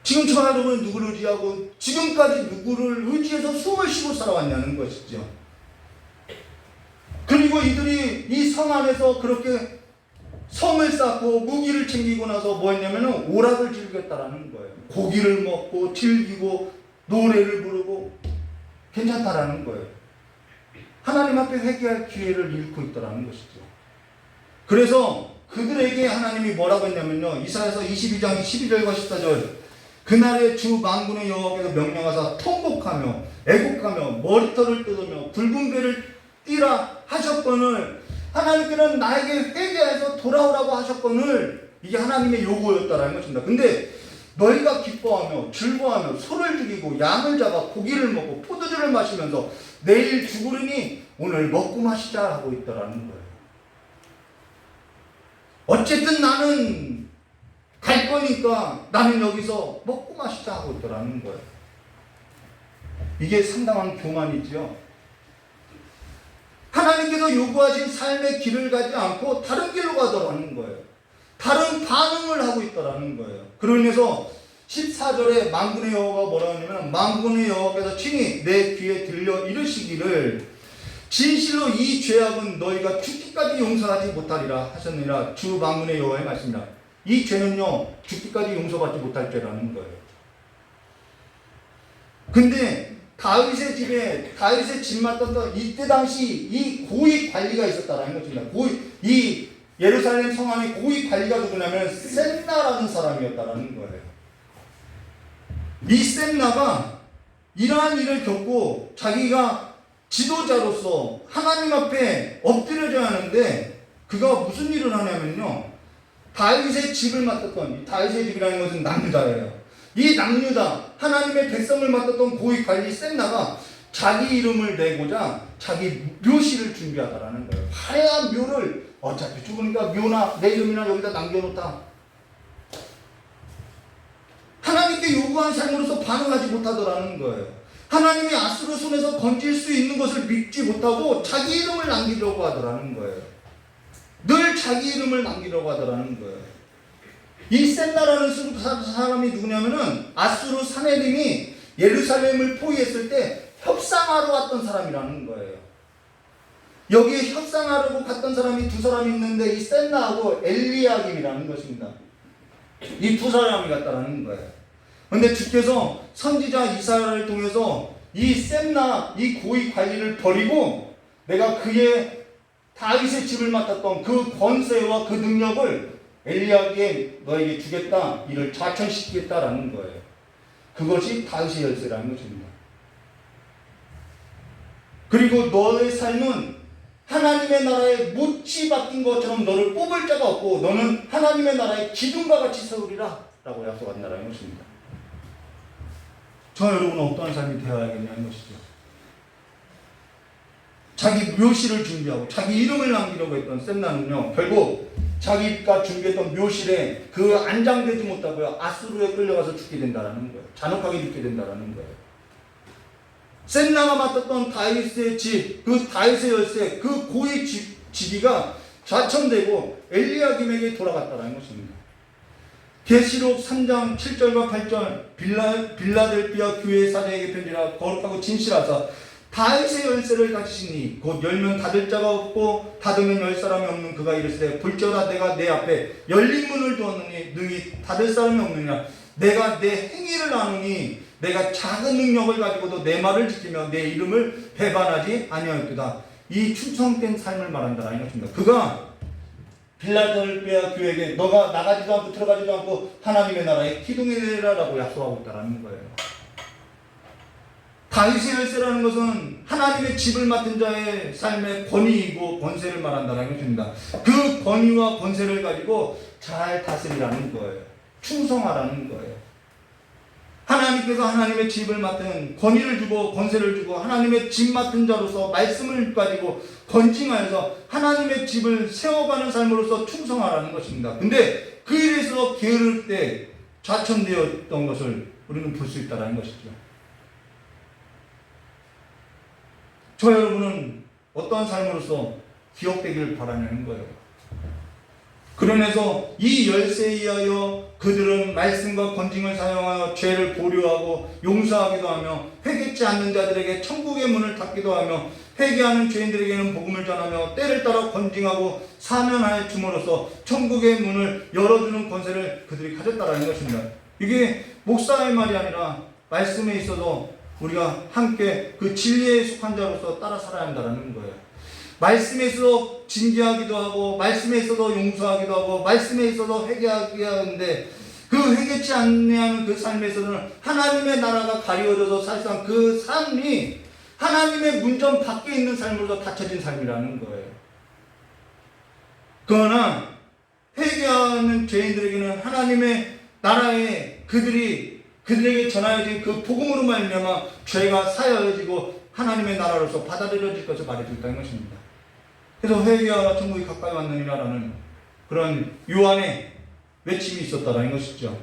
지금 저 여러분은 누구를 의지하고 지금까지 누구를 의지해서 숨을 쉬고 살아왔냐는 것이죠. 그리고 이들이 이 성 안에서 그렇게 성을 쌓고 무기를 챙기고 나서 뭐 했냐면은 오락을 즐겼다라는 거예요. 고기를 먹고 즐기고 노래를 부르고 괜찮다라는 거예요. 하나님 앞에 회개할 기회를 잃고 있다라는 것이죠. 그래서 그들에게 하나님이 뭐라고 했냐면요, 이사야서 22장 12절과 14절, 그날에 주 만군의 여호와께서 명령하사 통곡하며 애곡하며 머리털을 뜯으며 굵은 배를 띠라 하셨거늘, 하나님께는 나에게 회개해서 돌아오라고 하셨거늘, 이게 하나님의 요구였다라는 것입니다. 근데 너희가 기뻐하며 즐거워하며 소를 죽이고 양을 잡아 고기를 먹고 포도주를 마시면서 내일 죽으리니 오늘 먹고 마시자 하고 있다라는 거예요. 어쨌든 나는 갈 거니까 나는 여기서 먹고 마시자 하고 있더라는 거예요. 이게 상당한 교만이죠. 하나님께서 요구하신 삶의 길을 가지 않고 다른 길로 가더라는 거예요. 다른 반응을 하고 있더라는 거예요. 그로 인해서 14절에 만군의 여호와가 뭐라고 하냐면, 만군의 여호와께서 친히 내 귀에 들려 이르시기를 진실로 이 죄악은 너희가 죽기까지 용서하지 못하리라 하셨느니라. 주 만군의 여호와의 말씀이라. 이 죄는요, 죽기까지 용서받지 못할 죄라는 거예요. 근데 다윗의 집 맡았던 이때 당시 이 고위 관리가 있었다라는 것입니다. 이 예루살렘 성 안에 고위 관리가 누구냐면 셈나라는 사람이었다라는 거예요. 이 셈나가 이러한 일을 겪고 자기가 지도자로서 하나님 앞에 엎드려져야 하는데, 그가 무슨 일을 하냐면요, 다윗의 집을 맡았던, 다윗의 집이라는 것은 남유다예요. 이 남유다 하나님의 백성을 맡았던 고위 관리 셋나가 자기 이름을 내고자 자기 묘실을 준비하다라는 거예요. 하얀 묘를 어차피 죽으니까 묘나 내 이름이나 여기다 남겨놓다. 하나님께 요구한 삶으로서 반응하지 못하더라는 거예요. 하나님이 아수르 손에서 건질 수 있는 것을 믿지 못하고 자기 이름을 남기려고 하더라는 거예요. 늘 자기 이름을 남기려고 하더라는 거예요. 이 셋나라는 사람이 누구냐면은 아수르 사내림이 예루살렘을 포위했을 때 협상하러 왔던 사람이라는 거예요. 여기에 협상하려고 갔던 사람이 두 사람이 있는데 이 셋나하고 엘리야김이라는 것입니다. 이 두 사람이 갔다라는 거예요. 근데 주께서 선지자 이사야를 통해서 이 셋나 이 고위 관리를 버리고 내가 그의 다윗의 집을 맡았던 그 권세와 그 능력을 엘리야에게 너에게 주겠다. 이를 좌천시키겠다라는 거예요. 그것이 다윗의 열쇠라는 것입니다. 그리고 너의 삶은 하나님의 나라에 못이 박힌 것처럼 너를 뽑을 자가 없고 너는 하나님의 나라의 기둥과 같이 서으리라 라고 약속한다는 것입니다. 저 여러분은 어떠한 삶이 되어야겠냐는 것이죠. 자기 묘실을 준비하고 자기 이름을 남기려고 했던 셋나는요, 결국 자기가 준비했던 묘실에 그 안장되지 못하고요, 아수르에 끌려가서 죽게 된다는 거예요. 잔혹하게 죽게 된다는 거예요. 셋나가 맡았던 다윗의 집, 그 다윗의 열쇠, 그 고위 지위가 좌천되고 엘리야김에게 돌아갔다는 것입니다. 계시록 3장 7절과 8절 빌라델비아 교회 사자에게 편지라 거룩하고 진실하사 다윗의 열쇠를 가지시니 곧 열면 닫을 자가 없고 닫으면 열 사람이 없는 그가 이르시되 볼지어다 내가 내 앞에 열린 문을 두었느니 능히 닫을 사람이 없느냐 내가 내 행위를 아노니 내가 작은 능력을 가지고도 내 말을 지키며 내 이름을 배반하지 아니하였도다. 이 충성된 삶을 말한다라는 것입니다. 그가 빌라델비아 교회에게 너가 나가지도 않고 들어가지도 않고 하나님의 나라의 기둥이 되라라고 약속하고 있다는 거예요. 다윗의 열쇠라는 것은 하나님의 집을 맡은 자의 삶의 권위이고 권세를 말한다는 것입니다. 그 권위와 권세를 가지고 잘 다스리라는 거예요. 충성하라는 거예요. 하나님께서 하나님의 집을 맡은 권위를 주고 권세를 주고 하나님의 집 맡은 자로서 말씀을 가지고 건징하여서 하나님의 집을 세워가는 삶으로서 충성하라는 것입니다. 근데 그 일에 있어서 게으를 때 좌천되었던 것을 우리는 볼 수 있다는 것이죠. 저 여러분은 어떠한 삶으로서 기억되기를 바라냐는 거예요. 그러면서 이 열쇠에 의하여 그들은 말씀과 권징을 사용하여 죄를 보류하고 용서하기도 하며 회개치 않는 자들에게 천국의 문을 닫기도 하며 회개하는 죄인들에게는 복음을 전하며 때를 따라 권징하고 사면하여 줌으로써 천국의 문을 열어주는 권세를 그들이 가졌다라는 것입니다. 이게 목사의 말이 아니라 말씀에 있어서 우리가 함께 그 진리에 속한 자로서 따라 살아야 한다는 거예요. 말씀에 있어서 징계하기도 하고 말씀에 있어서 용서하기도 하고 말씀에 있어서 회개하게 하는데 그 회개치 않는 그 삶에서는 하나님의 나라가 가리워져서 사실상 그 삶이 하나님의 문전 밖에 있는 삶으로서 닫혀진 삶이라는 거예요. 그러나 회개하는 죄인들에게는 하나님의 나라에 그들에게 전하여진 그 복음으로 말미암아 죄가 사여지고 하나님의 나라로서 받아들여질 것을 말해주고 있다는 것입니다. 그래서 회개하라 천국이 가까이 왔느니라라는 그런 요한의 외침이 있었다라는 것이죠.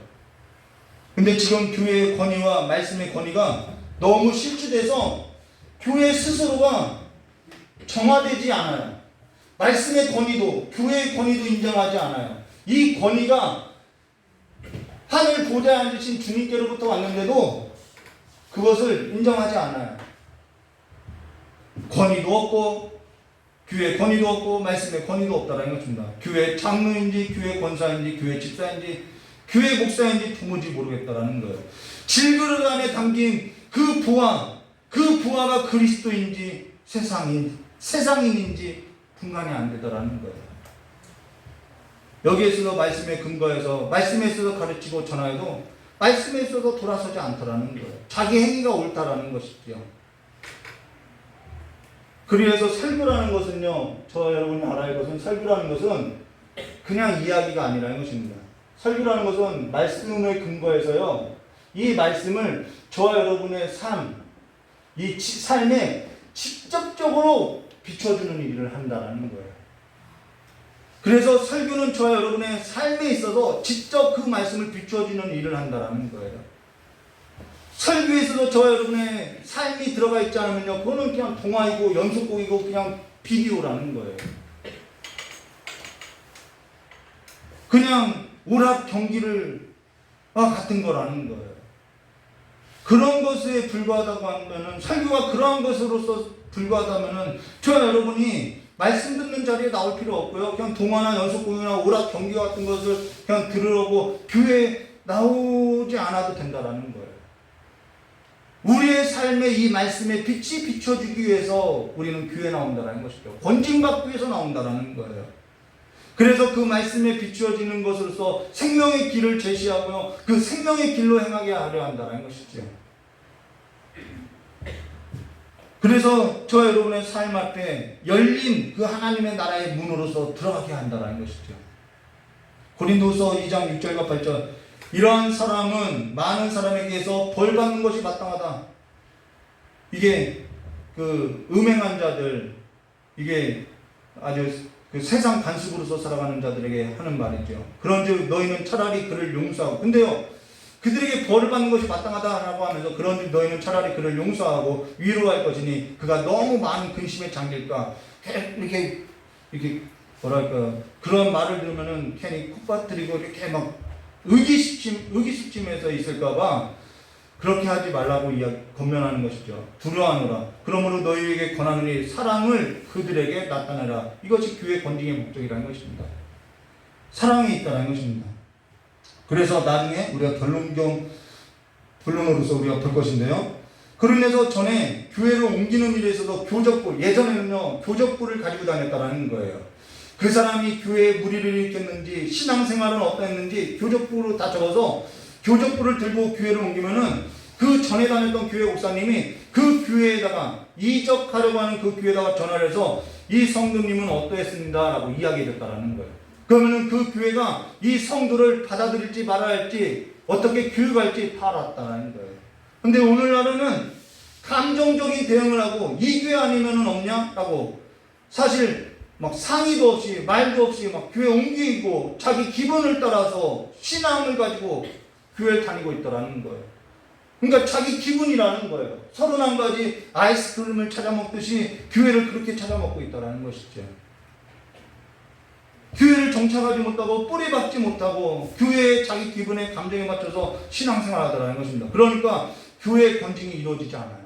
근데 지금 교회의 권위와 말씀의 권위가 너무 실추돼서 교회 스스로가 정화되지 않아요. 말씀의 권위도 교회의 권위도 인정하지 않아요. 이 권위가 하늘 보좌에 앉으신 주님께로부터 왔는데도 그것을 인정하지 않아요. 권위도 없고 교회 권위도 없고 말씀의 권위도 없다라는 것입니다. 교회 장로인지 교회 권사인지 교회 집사인지 교회 목사인지 도무지 모르겠다라는 거예요. 질그릇 안에 담긴 그 부하가 그리스도인지 세상인인지 분간이 안 되더라는 거예요. 여기에 있어서 말씀에 근거해서 말씀에 있어서 가르치고 전하여도 말씀에 있어서 돌아서지 않더라는 거예요. 자기 행위가 옳다라는 것이죠. 그래서 설교라는 것은요, 저 여러분이 알아야 할 것은 설교라는 것은 그냥 이야기가 아니라는 것입니다. 설교라는 것은 말씀에 근거해서요, 이 말씀을 저와 여러분의 삶, 이 삶에 직접적으로 비춰주는 일을 한다는 거예요. 그래서 설교는 저와 여러분의 삶에 있어서 직접 그 말씀을 비춰주는 일을 한다는 거예요. 설교에 있어서 저와 여러분의 삶이 들어가 있지 않으면요, 그거는 그냥 동화이고 연속곡이고 그냥 비디오라는 거예요. 그냥 오락 경기를 같은 거라는 거예요. 그런 것에 불과하다고 하면은, 설교가 그러한 것으로서 불과하다면은 저와 여러분이 말씀 듣는 자리에 나올 필요 없고요, 그냥 동화나 연속곡이나 오락 경기 같은 것을 그냥 들으려고 교회에 나오지 않아도 된다라는 거예요. 우리의 삶에 이 말씀의 빛이 비춰주기 위해서 우리는 교회에 나온다는 것이죠. 권징받기 위해서 나온다는 거예요. 그래서 그 말씀에 비추어지는 것으로서 생명의 길을 제시하고요, 그 생명의 길로 행하게 하려 한다는 것이죠. 그래서 저와 여러분의 삶 앞에 열린 그 하나님의 나라의 문으로서 들어가게 한다는 것이죠. 고린도서 2장 6절과 8절, 이러한 사람은 많은 사람에게서 벌 받는 것이 마땅하다. 이게 그 음행한 자들, 이게 아주 그 세상 반숙으로서 살아가는 자들에게 하는 말이죠. 그런즉 너희는 차라리 그를 용서하고, 근데요, 그들에게 벌을 받는 것이 마땅하다라고 하면서 그런즉 너희는 차라리 그를 용서하고 위로할 것이니 그가 너무 많은 근심에 잠길까. 이렇게 뭐랄까, 그런 말을 들으면은 괜히 콧바뜨리고 이렇게 막 의기소침해서 있을까봐 그렇게 하지 말라고 권면하는 것이죠. 두려워하노라. 그러므로 너희에게 권하노니 사랑을 그들에게 나타내라. 이것이 교회 권징의 목적이라는 것입니다. 사랑이 있다는 것입니다. 그래서 나중에 우리가 결론으로서 우리가 볼 것인데요, 그런 데서 전에 교회를 옮기는 일에 있어서 교적부, 예전에는요 교적부를 가지고 다녔다는 거예요. 그 사람이 교회에 무리를 일으켰는지 신앙생활은 어땠는지 교적부로 다 적어서 교적부를 들고 교회를 옮기면은 그 전에 다녔던 교회 목사님이 그 교회에다가 이적하려고 하는 그 교회에다가 전화를 해서 이 성도님은 어떠했습니다 라고 이야기해줬다는 거예요. 그러면은 그 교회가 이 성도를 받아들일지 말아야 할지 어떻게 교육할지 다 알았다는 거예요. 근데 오늘날에는 감정적인 대응을 하고 이 교회 아니면은 없냐? 라고 사실 막 상의도 없이 말도 없이 막 교회 옮기고 자기 기분을 따라서 신앙을 가지고 교회를 다니고 있더라는 거예요. 그러니까 자기 기분이라는 거예요. 31가지 아이스크림을 찾아 먹듯이 교회를 그렇게 찾아 먹고 있다는 것이죠. 교회를 정착하지 못하고 뿌리 박지 못하고 교회의 자기 기분에 감정에 맞춰서 신앙생활 하더라는 것입니다. 그러니까 교회의 권징이 이루어지지 않아요.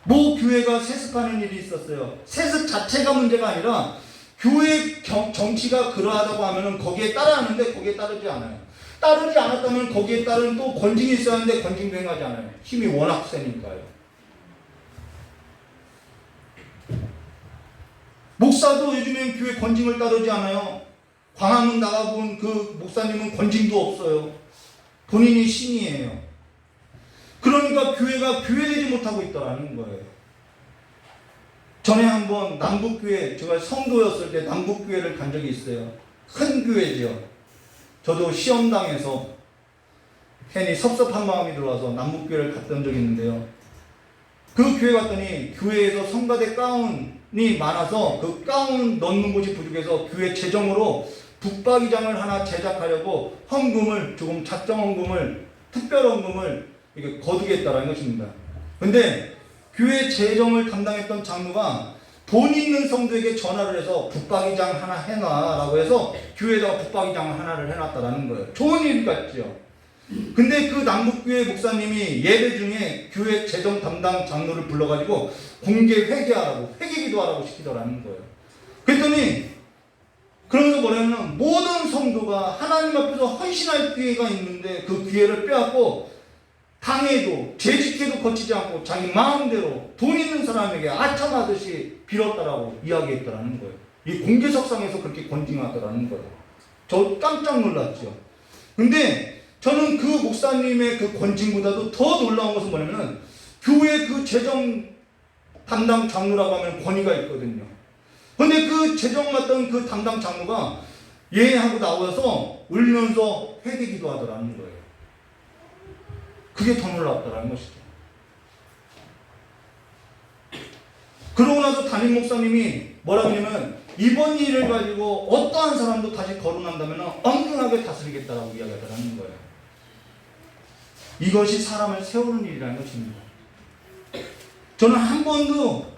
모 교회가 세습하는 일이 있었어요. 세습 자체가 문제가 아니라 교회 정치가 그러하다고 하면은 거기에 따라하는데 거기에 따르지 않아요. 따르지 않았다면 거기에 따른 또 권징이 있어야 하는데 권징도 행하지 않아요. 힘이 워낙 세니까요. 목사도 요즘엔 교회 권징을 따르지 않아요. 광화문 나가본 그 목사님은 권징도 없어요. 본인이 신이에요. 그러니까 교회가 교회되지 못하고 있다는 거예요. 전에 한번 남북교회, 제가 성도였을 때 남북교회를 간 적이 있어요. 큰 교회죠. 저도 시험당해서 괜히 섭섭한 마음이 들어와서 남북교회를 갔던 적이 있는데요. 그 교회 갔더니 교회에서 성가대 가운이 많아서 그 가운 넣는 곳이 부족해서 교회 재정으로 북박이장을 하나 제작하려고 헌금을 조금 작정 헌금을, 특별 헌금을 이렇게 거두겠다라는 것입니다. 근데 교회 재정을 담당했던 장로가 돈 있는 성도에게 전화를 해서 북박이장 하나 해놔라고 해서 교회에다가 북박이장 하나를 해놨다라는 거예요. 좋은 일 같죠. 근데 그 남북교회 목사님이 예배 중에 교회 재정 담당 장로를 불러가지고 공개 회개하라고, 회개기도하라고 시키더라는 거예요. 그랬더니 그러면서 뭐냐면 모든 성도가 하나님 앞에서 헌신할 기회가 있는데 그 기회를 빼앗고 당해도 재직해도 거치지 않고 자기 마음대로 돈 있는 사람에게 아첨하듯이 빌었다라고 이야기했더라는 거예요. 이 공개석상에서 그렇게 권징하더라는 거예요. 저 깜짝 놀랐죠. 근데 저는 그 목사님의 그 권징보다도 더 놀라운 것은 뭐냐면 교회 그 재정 담당 장로라고 하면 권위가 있거든요. 근데 그 재정 맡던 그 담당 장로가 예 하고 나와서 울면서 회개기도 하더라는 거예요. 그게 더 놀랍더라는 것이죠. 그러고 나서 담임 목사님이 뭐라고 하냐면 이번 일을 가지고 어떠한 사람도 다시 거론한다면 엄중하게 다스리겠다라고 이야기하더라는 거예요. 이것이 사람을 세우는 일이라는 것입니다. 저는 한 번도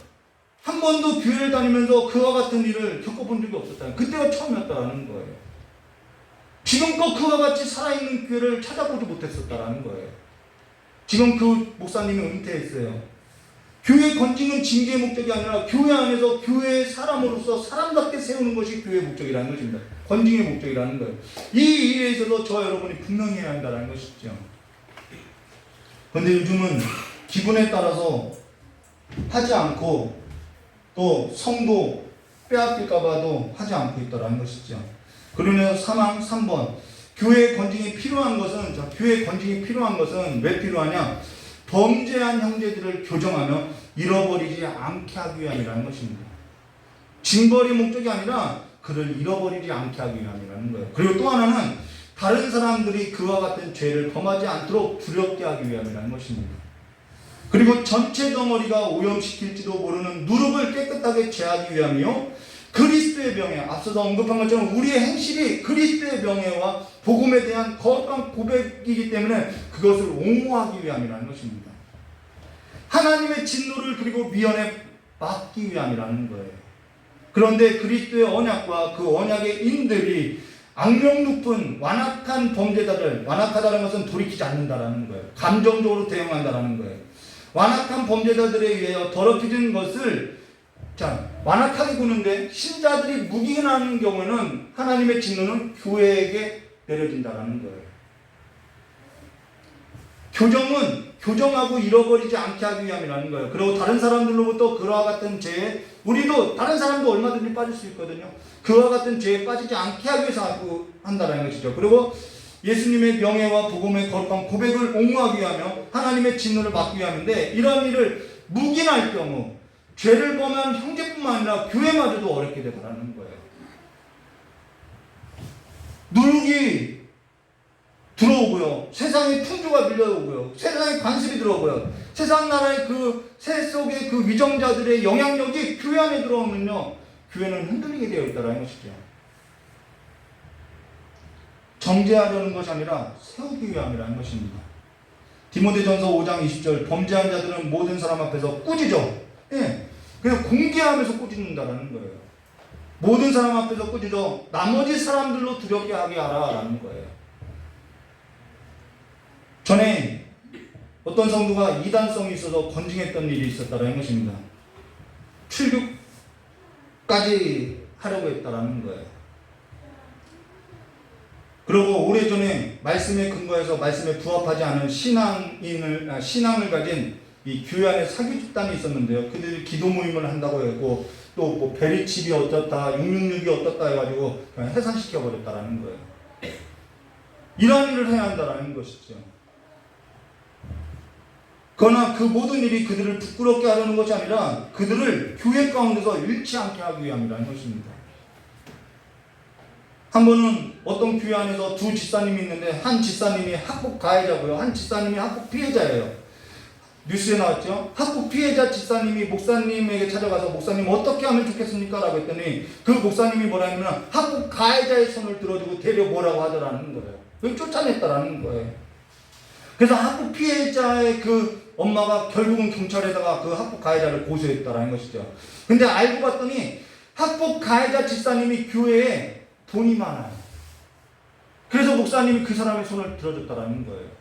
교회를 다니면서 그와 같은 일을 겪어본 적이 없었다. 그때가 처음이었다라는 거예요. 지금껏 그와 같이 살아있는 교회를 찾아보지 못했었다라는 거예요. 지금 그 목사님이 은퇴했어요. 교회 건직은 징계의 목적이 아니라 교회 안에서 교회의 사람으로서 사람답게 세우는 것이 교회의 목적이라는 것입니다. 건직의 목적이라는 거예요. 이 일에 있어서 저와 여러분이 분명해야 한다는 것이죠. 그런데 요즘은 기분에 따라서 하지 않고 또 성도 빼앗길까봐도 하지 않고 있다는 것이죠. 그러면 사망 3번 교회의 건직이 필요한 것은 왜 필요하냐? 범죄한 형제들을 교정하며 잃어버리지 않게 하기 위함이라는 것입니다. 징벌이 목적이 아니라 그를 잃어버리지 않게 하기 위함이라는 거예요. 그리고 또 하나는 다른 사람들이 그와 같은 죄를 범하지 않도록 두렵게 하기 위함이라는 것입니다. 그리고 전체 덩어리가 오염시킬지도 모르는 누룩을 깨끗하게 제하기 위함이요 그리스도의 명예, 앞서서 언급한 것처럼 우리의 행실이 그리스도의 명예와 복음에 대한 거룩한 고백이기 때문에 그것을 옹호하기 위함이라는 것입니다. 하나님의 진노를 그리고 미연에 막기 위함이라는 거예요. 그런데 그리스도의 언약과 그 언약의 인들이 악명 높은 완악한 범죄자들, 완악하다는 것은 돌이키지 않는다라는 거예요. 감정적으로 대응한다라는 거예요. 완악한 범죄자들에 의해 더럽혀진 것을 완악하게 구는데 신자들이 묵인하는 경우에는 하나님의 진노는 교회에게 내려진다라는 거예요. 교정은 교정하고 잃어버리지 않게 하기 위함이라는 거예요. 그리고 다른 사람들로부터 그와 같은 죄에 우리도 다른 사람도 얼마든지 빠질 수 있거든요. 그와 같은 죄에 빠지지 않게 하기 위해서 한다는 것이죠. 그리고 예수님의 명예와 복음의 거룩한 고백을 옹호하기 위하며 하나님의 진노를 막기 위함인데 이런 일을 묵인할 경우 죄를 범한 형제뿐만 아니라 교회마저도 어렵게 되더라는 거예요. 누룩이 들어오고요. 세상의 풍조가 밀려오고요. 세상의 관습이 들어오고요. 세상 나라의 그 새 속의 그 위정자들의 영향력이 교회 안에 들어오면요. 교회는 흔들리게 되어 있다는 것이죠. 정죄하려는 것이 아니라 세우기 위함이라는 것입니다. 디모데전서 5장 20절 범죄한 자들은 모든 사람 앞에서 꾸짖어. 그냥 공개하면서 꾸짖는다라는 거예요. 모든 사람 앞에서 꾸짖어 나머지 사람들로 두렵게 하게 하라라는 거예요. 전에 어떤 성도가 이단성이 있어서 건증했던 일이 있었다는 것입니다. 출교까지 하려고 했다라는 거예요. 그리고 오래전에 말씀에 근거해서 말씀에 부합하지 않은 신앙을 가진 이 교회 안에 사교 집단이 있었는데요. 그들이 기도 모임을 한다고 했고 또 뭐 베리칩이 어떻다, 666이 어떻다 해가지고 그냥 해산시켜 버렸다라는 거예요. 이러한 일을 해야 한다라는 것이죠. 그러나 그 모든 일이 그들을 부끄럽게 하려는 것이 아니라 그들을 교회 가운데서 잃지 않게 하기 위함이라는 것입니다. 한 번은 어떤 교회 안에서 두 집사님이 있는데 한 집사님이 학폭 가해자고요. 한 집사님이 학폭 피해자예요. 뉴스에 나왔죠. 학폭 피해자 집사님이 목사님에게 찾아가서 목사님 어떻게 하면 좋겠습니까? 라고 했더니 그 목사님이 뭐라 하냐면 학폭 가해자의 손을 들어주고 데려보라고 하더라는 거예요. 그걸 쫓아냈다라는 거예요. 그래서 학폭 피해자의 그 엄마가 결국은 경찰에다가 그 학폭 가해자를 고소했다라는 것이죠. 근데 알고 봤더니 학폭 가해자 집사님이 교회에 돈이 많아요. 그래서 목사님이 그 사람의 손을 들어줬다라는 거예요.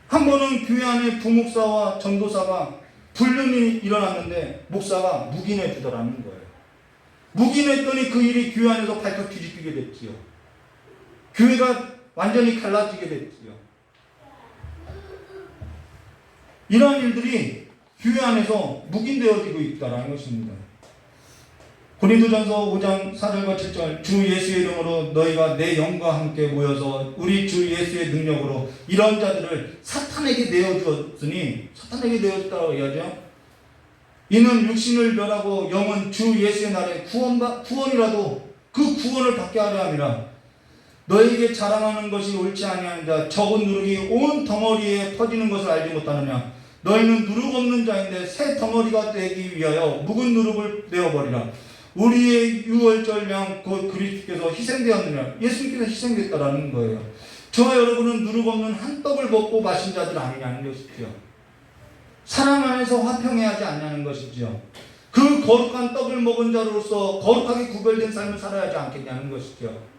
한 번은 교회 안에 부목사와 전도사가 불륜이 일어났는데 목사가 묵인해 주더라는 거예요. 묵인했더니 그 일이 교회 안에서 발칵 뒤집히게 됐지요. 교회가 완전히 갈라지게 됐지요. 이러한 일들이 교회 안에서 묵인되어지고 있다는 것입니다. 고린도전서 5장 4절과 7절 주 예수의 이름으로 너희가 내 영과 함께 모여서 우리 주 예수의 능력으로 이런 자들을 사탄에게 내어주었으니 사탄에게 내어줬다고 이야기하죠. 이는 육신을 멸하고 영은 주 예수의 날에 구원이라도 그 구원을 받게 하려 함이라. 너에게 자랑하는 것이 옳지 아니하니라. 적은 누룩이 온 덩어리에 퍼지는 것을 알지 못하느냐. 너희는 누룩 없는 자인데 새 덩어리가 되기 위하여 묵은 누룩을 내어버리라. 우리의 유월절 양 곧 그리스도께서 희생되었느냐. 예수님께서 희생됐다라는 거예요. 저와 여러분은 누룩 없는 한 떡을 먹고 마신 자들 아니냐는 것이죠. 사랑 안에서 화평해야지 않냐는 것이죠. 그 거룩한 떡을 먹은 자로서 거룩하게 구별된 삶을 살아야지 않겠냐는 것이죠.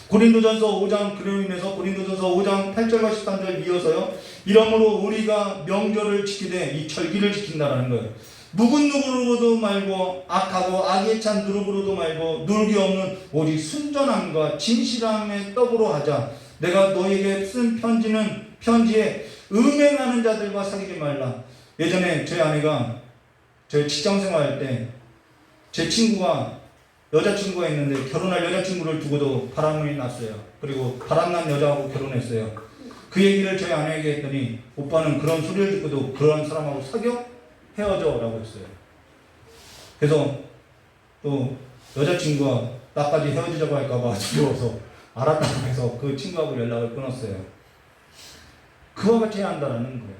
고린도전서 5장 그로 인해서 고린도전서 5장 8절과 13절 이어서요. 이러므로 우리가 명절을 지키되 이 절기를 지킨다라는 거예요. 묵은 누룩으로도 말고 악하고 악에 찬 누룩으로도 말고 누룩이 없는 오직 순전함과 진실함의 떡으로 하자. 내가 너에게 쓴 편지에 음행하는 자들과 사귀지 말라. 예전에 저희 아내가 저 직장생활 때 제 친구가 여자친구가 있는데 결혼할 여자친구를 두고도 바람이 났어요. 그리고 바람난 여자하고 결혼했어요. 그 얘기를 저희 아내에게 했더니 오빠는 그런 소리를 듣고도 그런 사람하고 사겨? 헤어져 라고 했어요. 그래서 또 여자친구가 나까지 헤어지자고 할까봐 두려워서 알았다고 해서 그 친구하고 연락을 끊었어요. 그와 같이 해야 한다는 거예요.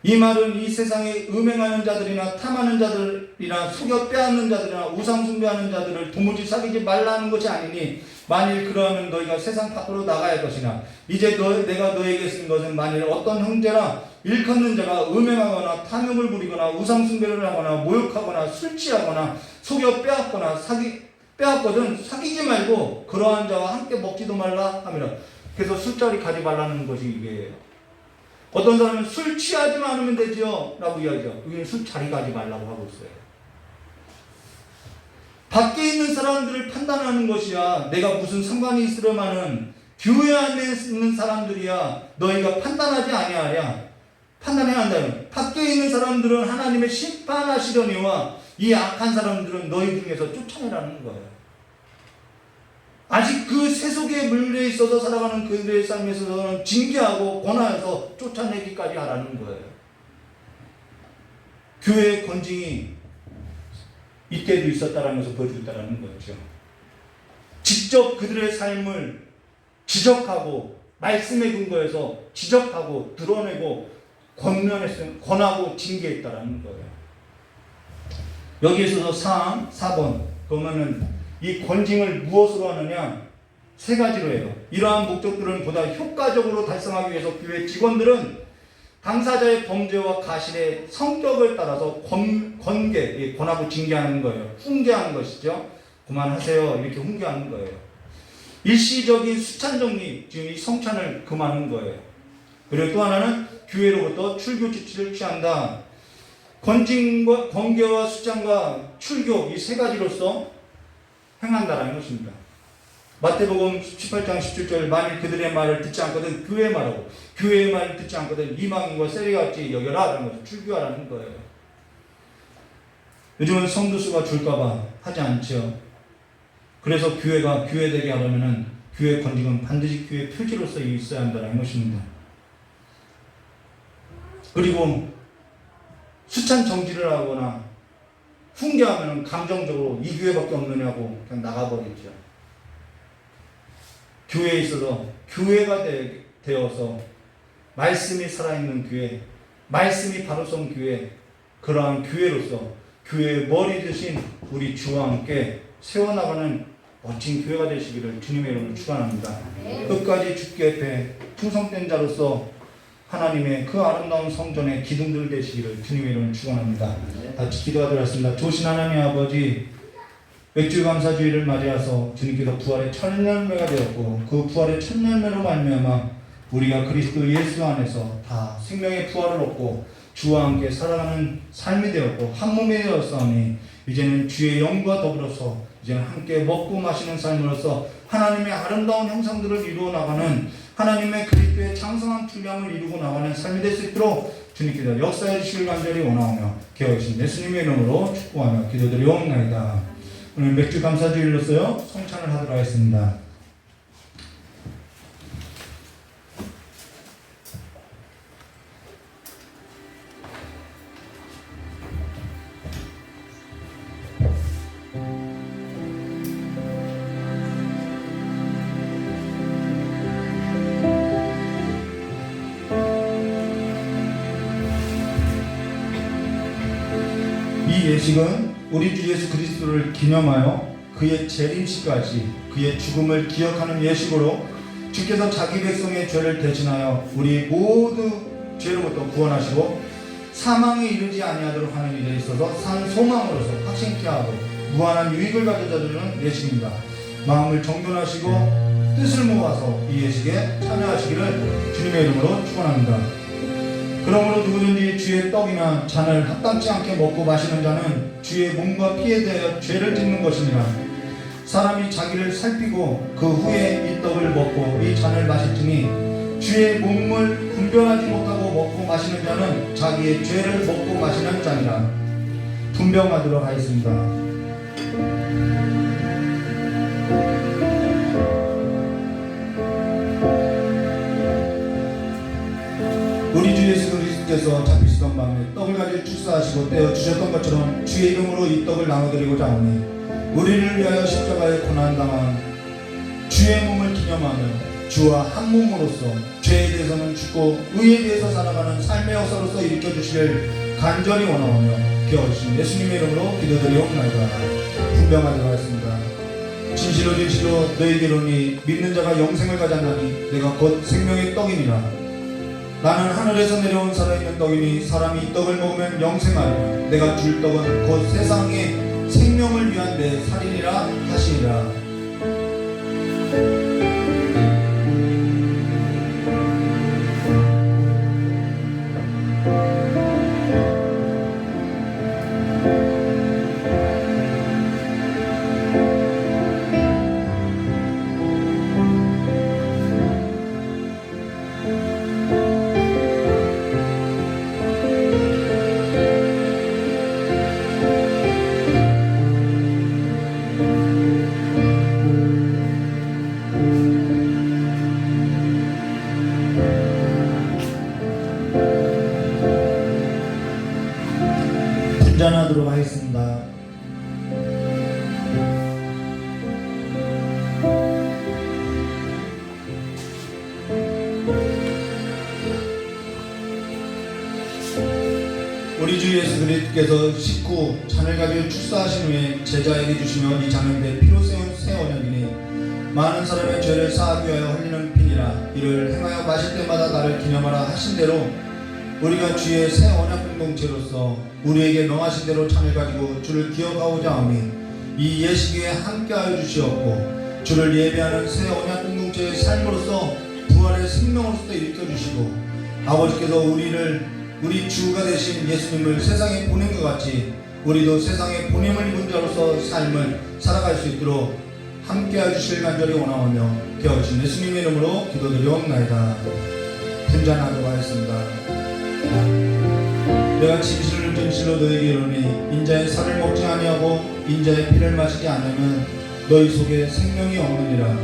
이 말은 이 세상에 음행하는 자들이나 탐하는 자들이나 속여 빼앗는 자들이나 우상 숭배하는 자들을 도무지 사귀지 말라는 것이 아니니 만일 그러하면 너희가 세상 밖으로 나가야 할 것이나 이제 내가 너에게 쓴 것은 만일 어떤 형제나 일컫는 자가 음행하거나 탐욕을 부리거나 우상 숭배를 하거나 모욕하거나 술 취하거나 속여 빼앗거든 사귀지 말고 그러한 자와 함께 먹지도 말라 하미라. 그래서 술자리 가지 말라는 것이 이게예요. 어떤 사람은 술 취하지만 않으면 되죠 라고 이야기하죠. 여기는 술자리 가지 말라고 하고 있어요. 밖에 있는 사람들을 판단하는 것이야 내가 무슨 상관이 있으려마는 교회 안에 있는 사람들이야 너희가 판단하지 아니하랴. 판단해야 한다. 밖에 있는 사람들은 하나님의 심판하시려니와 이 악한 사람들은 너희 중에서 쫓아내라는 거예요. 아직 그 세속에 물려 있어서 살아가는 그들의 삶에 있어서는 징계하고 권하여서 쫓아내기까지 하라는 거예요. 교회의 권징이 이때도 있었다는 것을 보여준다는 거죠. 직접 그들의 삶을 지적하고 말씀에 근거해서 지적하고 드러내고 권하고 징계했다는 거예요. 여기에 있어서 4번 그러면은 이 권징을 무엇으로 하느냐? 3가지로 해요. 이러한 목적들은 보다 효과적으로 달성하기 위해서 교회 직원들은 당사자의 범죄와 가실의 성격을 따라서 권하고 징계하는 거예요. 훈계하는 것이죠. 그만하세요. 이렇게 훈계하는 거예요. 일시적인 수찬 정리, 지금 이 성찬을 금하는 거예요. 그리고 또 하나는 교회로부터 출교 조치를 취한다. 권계와 수찬과 출교 이 3가지로서 행한다라는 것입니다. 마태복음 18장 17절 만일 그들의 말을 듣지 않거든 교회의 말하고 교회의 말을 듣지 않거든 이방인과 세리같이 여겨라라는 것을 출교하라는 거예요. 요즘은 성도수가 줄까봐 하지 않죠. 그래서 교회가 교회되게 하려면은 교회 권징은 반드시 교회 표지로서 있어야 한다는 것입니다. 그리고 수찬 정지를 하거나 훈계하면 감정적으로 이 교회밖에 없느냐고 그냥 나가버리죠. 교회에 있어서 교회가 되어서 말씀이 살아있는 교회, 말씀이 바로선 교회, 그러한 교회로서 교회의 머리 되신 우리 주와 함께 세워나가는 멋진 교회가 되시기를 주님의 이름으로 축원합니다. 끝까지 주께 앞에 충성된 자로서 하나님의 그 아름다운 성전의 기둥들 되시기를 주님의 이름으로 축원합니다. 같이 기도하도록 조신 하나님 아버지, 맥주 감사주의를 맞이해서 주님께서 부활의 첫 열매가 되었고 그 부활의 첫 열매로 말미암아 우리가 그리스도 예수 안에서 다 생명의 부활을 얻고 주와 함께 살아가는 삶이 되었고 한 몸이 되었사오니 이제는 주의 영과 더불어서 이제는 함께 먹고 마시는 삶으로서 하나님의 아름다운 형상들을 이루어 나가는 하나님의 그리스도의 장성한 분량을 이루고 나가는 삶이 될 수 있도록 주님께서 역사해 주시길 간절히 원하오며 기억하신 예수님의 이름으로 축복하며 기도드리옵나이다. 오늘 맥주 감사주일로서요 성찬을 하도록 하겠습니다. 이 예식은 우리 주 예수 그리스도를 기념하여 그의 재림시까지 그의 죽음을 기억하는 예식으로 주께서 자기 백성의 죄를 대신하여 우리 모두 죄로부터 구원하시고 사망에 이르지 아니하도록 하는 일에 있어서 산 소망으로서 확신케 하고 무한한 유익을 가져다 주는 예식입니다. 마음을 정돈하시고 뜻을 모아서 이 예식에 참여하시기를 주님의 이름으로 축원합니다. 그러므로 누구든지 주의 떡이나 잔을 합당치 않게 먹고 마시는 자는 주의 몸과 피에 대하여 죄를 짓는 것이니라. 사람이 자기를 살피고 그 후에 이 떡을 먹고 이 잔을 마실지니 주의 몸을 분별하지 못하고 먹고 마시는 자는 자기의 죄를 먹고 마시는 자니라. 분별하도록 하겠습니다. 우리 주 예수 그리스도께서 잡히시던 밤에 떡을 가지고 축사하시고 떼어 주셨던 것처럼 주의 이름으로 이 떡을 나눠드리고자 하오니 우리를 위하여 십자가에 고난당한 주의 몸을 기념하며 주와 한 몸으로서 죄에 대해서는 죽고 의에 대해서 살아가는 삶의 역사로서 일으켜주시길 간절히 원하오며 기어주신 예수님의 이름으로 기도드리옵나이다. 분명하도록 하겠습니다. 진실로 진실로 너희에게로니 믿는 자가 영생을 가졌나니 내가 곧 생명의 떡이니라. 나는 하늘에서 내려온 살아있는 떡이니 사람이 이 떡을 먹으면 영생하리라. 내가 줄 떡은 곧 세상의 생명을 위한 내 살이니라 하시니라. 분잔하도록 하겠습니다. 우리 주 예수 그리스도께서 식후 잔을 가지고 축사하신 후에 제자에게 주시며 이 잔은 내 피로 세운 새 언약이니 많은 사람의 죄를 사하기 위하여 흘리는 피니라. 이를 행하여 마실 때마다 나를 기념하라 하신 대로 우리가 주의 새 언약 공동체로서 우리에게 명하신 대로 잔을 가지고 주를 기억하고자 하오니 이 예식에 함께하여 주시옵고 주를 예배하는 새 언약 공동체의 삶으로서 부활의 생명으로서 일으켜주시고 아버지께서 우리 주가 되신 예수님을 세상에 보낸 것 같이 우리도 세상에 보냄을 입은 자로서 삶을 살아갈 수 있도록 함께해 주실 간절히 원하오며 기어주신 예수님의 이름으로 기도드리옵나이다. 분잔하도록 하겠습니다. 내가 진실로 진실로 너희에게 이르노니 인자의 살을 먹지 아니하고 인자의 피를 마시지 않으면 너희 속에 생명이 없느니라.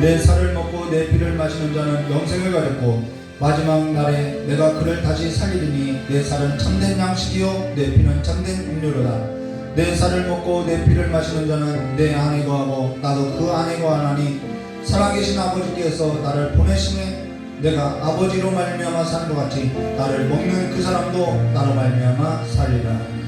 내 살을 먹고 내 피를 마시는 자는 영생을 가졌고 마지막 날에 내가 그를 다시 살리리니 내 살은 참된 양식이요 내 피는 참된 음료로다. 내 살을 먹고 내 피를 마시는 자는 내 안에 거하고 나도 그 안에 거하나니 살아계신 아버지께서 나를 보내심에 내가 아버지로 말미암아 사는 것 같이 나를 먹는 그 사람도 나로 말미암아 살리라.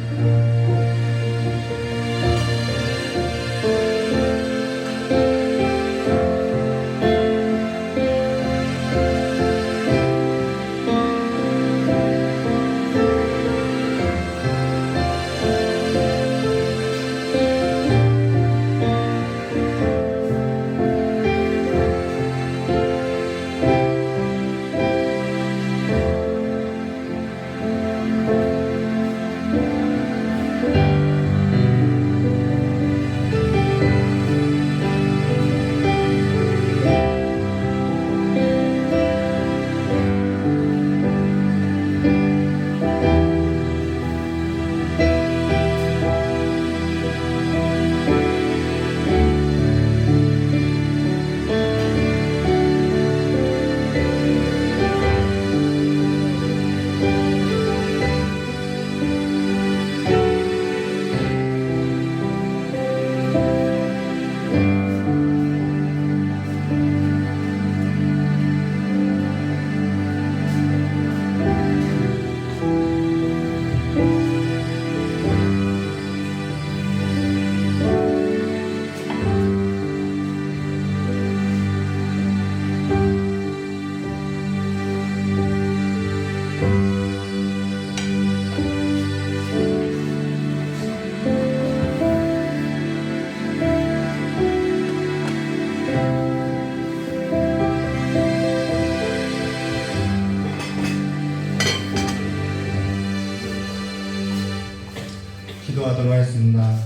기도하도록 하겠습니다.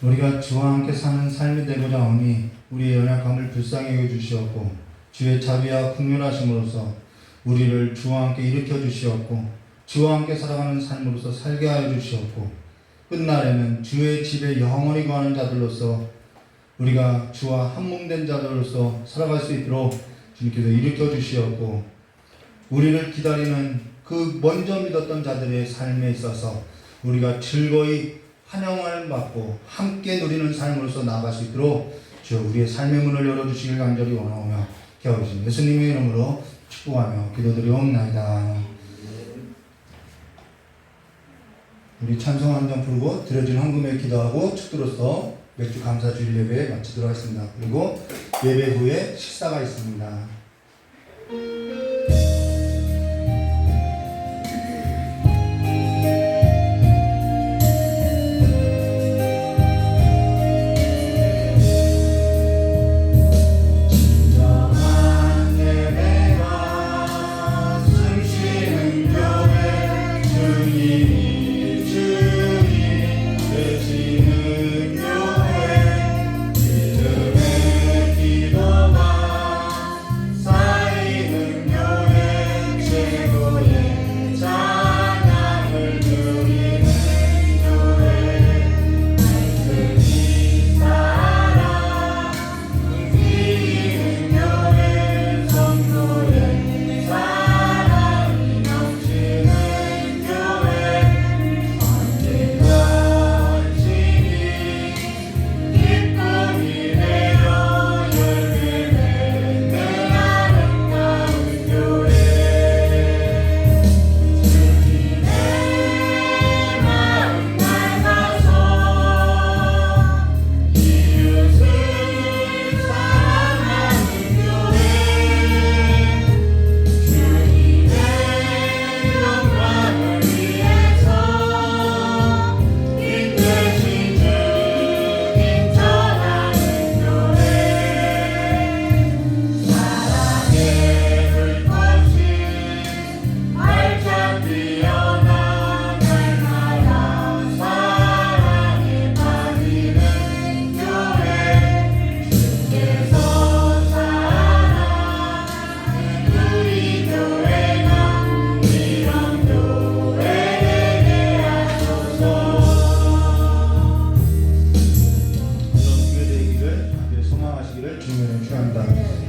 우리가 주와 함께 사는 삶이 되고자 하오니 우리의 연약함을 불쌍히 여겨주시옵고 주의 자비와 긍휼하심으로써 우리를 주와 함께 일으켜 주시옵고 주와 함께 살아가는 삶으로서 살게 하여 주시옵고 끝날에는 주의 집에 영원히 거하는 자들로서 우리가 주와 한몸된 자들로서 살아갈 수 있도록 주님께서 일으켜 주시옵고 우리를 기다리는 그 먼저 믿었던 자들의 삶에 있어서 우리가 즐거이 환영을 받고 함께 누리는 삶으로서 나아갈 수 있도록 주여 우리의 삶의 문을 열어주시길 간절히 원하오며 기도하신 예수님의 이름으로 축복하며 기도드리옵나이다. 우리 찬송 한 장 부르고 드려진 헌금에 기도하고 축도로서 맥주 감사주일 예배 마치도록 하겠습니다. 그리고 예배 후에 식사가 있습니다.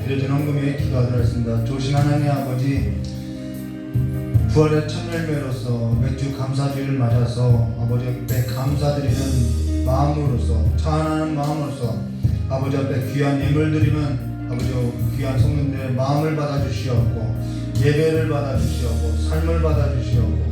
드려진 헌금에 기도하도록 하겠습니다. 좋으신 하나님 아버지, 부활의 첫 열매로서 맥주 감사주일을 맞아서 아버지 앞에 감사드리는 마음으로서 찬양하는 마음으로서 아버지 앞에 귀한 예물 드리는 아버지 귀한 성도들의 마음을 받아주시옵고 예배를 받아주시옵고 삶을 받아주시옵고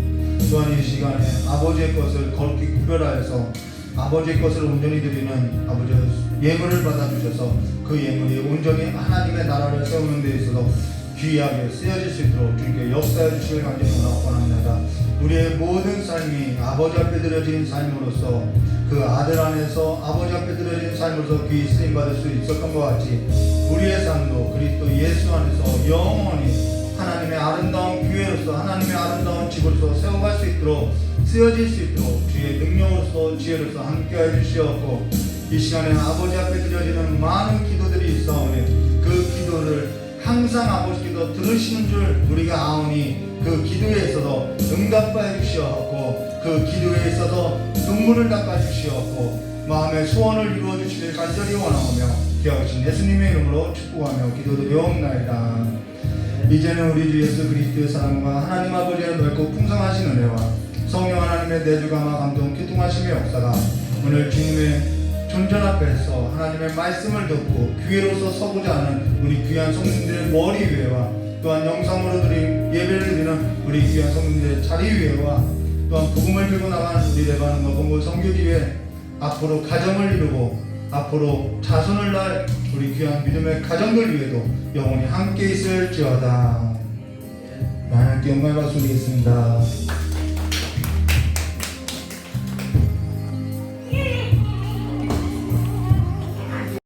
또한 이 시간에 아버지의 것을 거룩히 구별하여서 아버지의 것을 온전히 드리는 아버지 예물을 받아주셔서 그 예물이 온전히 하나님의 나라를 세우는 데 있어서 귀하게 쓰여질 수 있도록 주님께 역사해 주시길 간절히 원합니다. 우리의 모든 삶이 아버지 앞에 드려진 삶으로서 그 아들 안에서 아버지 앞에 드려진 삶으로서 귀히 쓰임받을 수 있었던 것 같이 우리의 삶도 그리스도 예수 안에서 영원히 하나님의 아름다운 교회로서 하나님의 아름다운 집으로서 세워갈 수 있도록 쓰여질 수 있도록 주의 능력으로서 지혜로서 함께해 주시옵고 이 시간에 아버지 앞에 드려지는 많은 기도들이 있사오니 그 기도를 항상 아버지 기도 들으시는 줄 우리가 아오니 그 기도에 있어서 응답하여 주시옵고 그 기도에 있어서 눈물을 닦아 주시옵고 마음의 소원을 이루어 주시길 간절히 원하오며 기억하신 예수님의 이름으로 축복하며 기도드리옵나이다. 이제는 우리 주 예수 그리스도의 사랑과 하나님 아버지의 넓고 풍성하신 은혜와 성령 하나님의 내주감화 감동 교통하심의 역사가 오늘 주님의 존전 앞에서 하나님의 말씀을 듣고 교회로서 서고자 하는 우리 귀한 성도들의 머리 위에와 또한 영상으로 드린 예배를 드리는 우리 귀한 성도들의 자리 위에와 또한 복음을 들고 나가는 우리 레바논과 봉고 선교지에 앞으로 가정을 이루고 앞으로 자손을 낳을 우리 귀한 믿음의 가정들 위에도 영원히 함께 있을지어다. 하나님께 영광을 받으시겠습니다.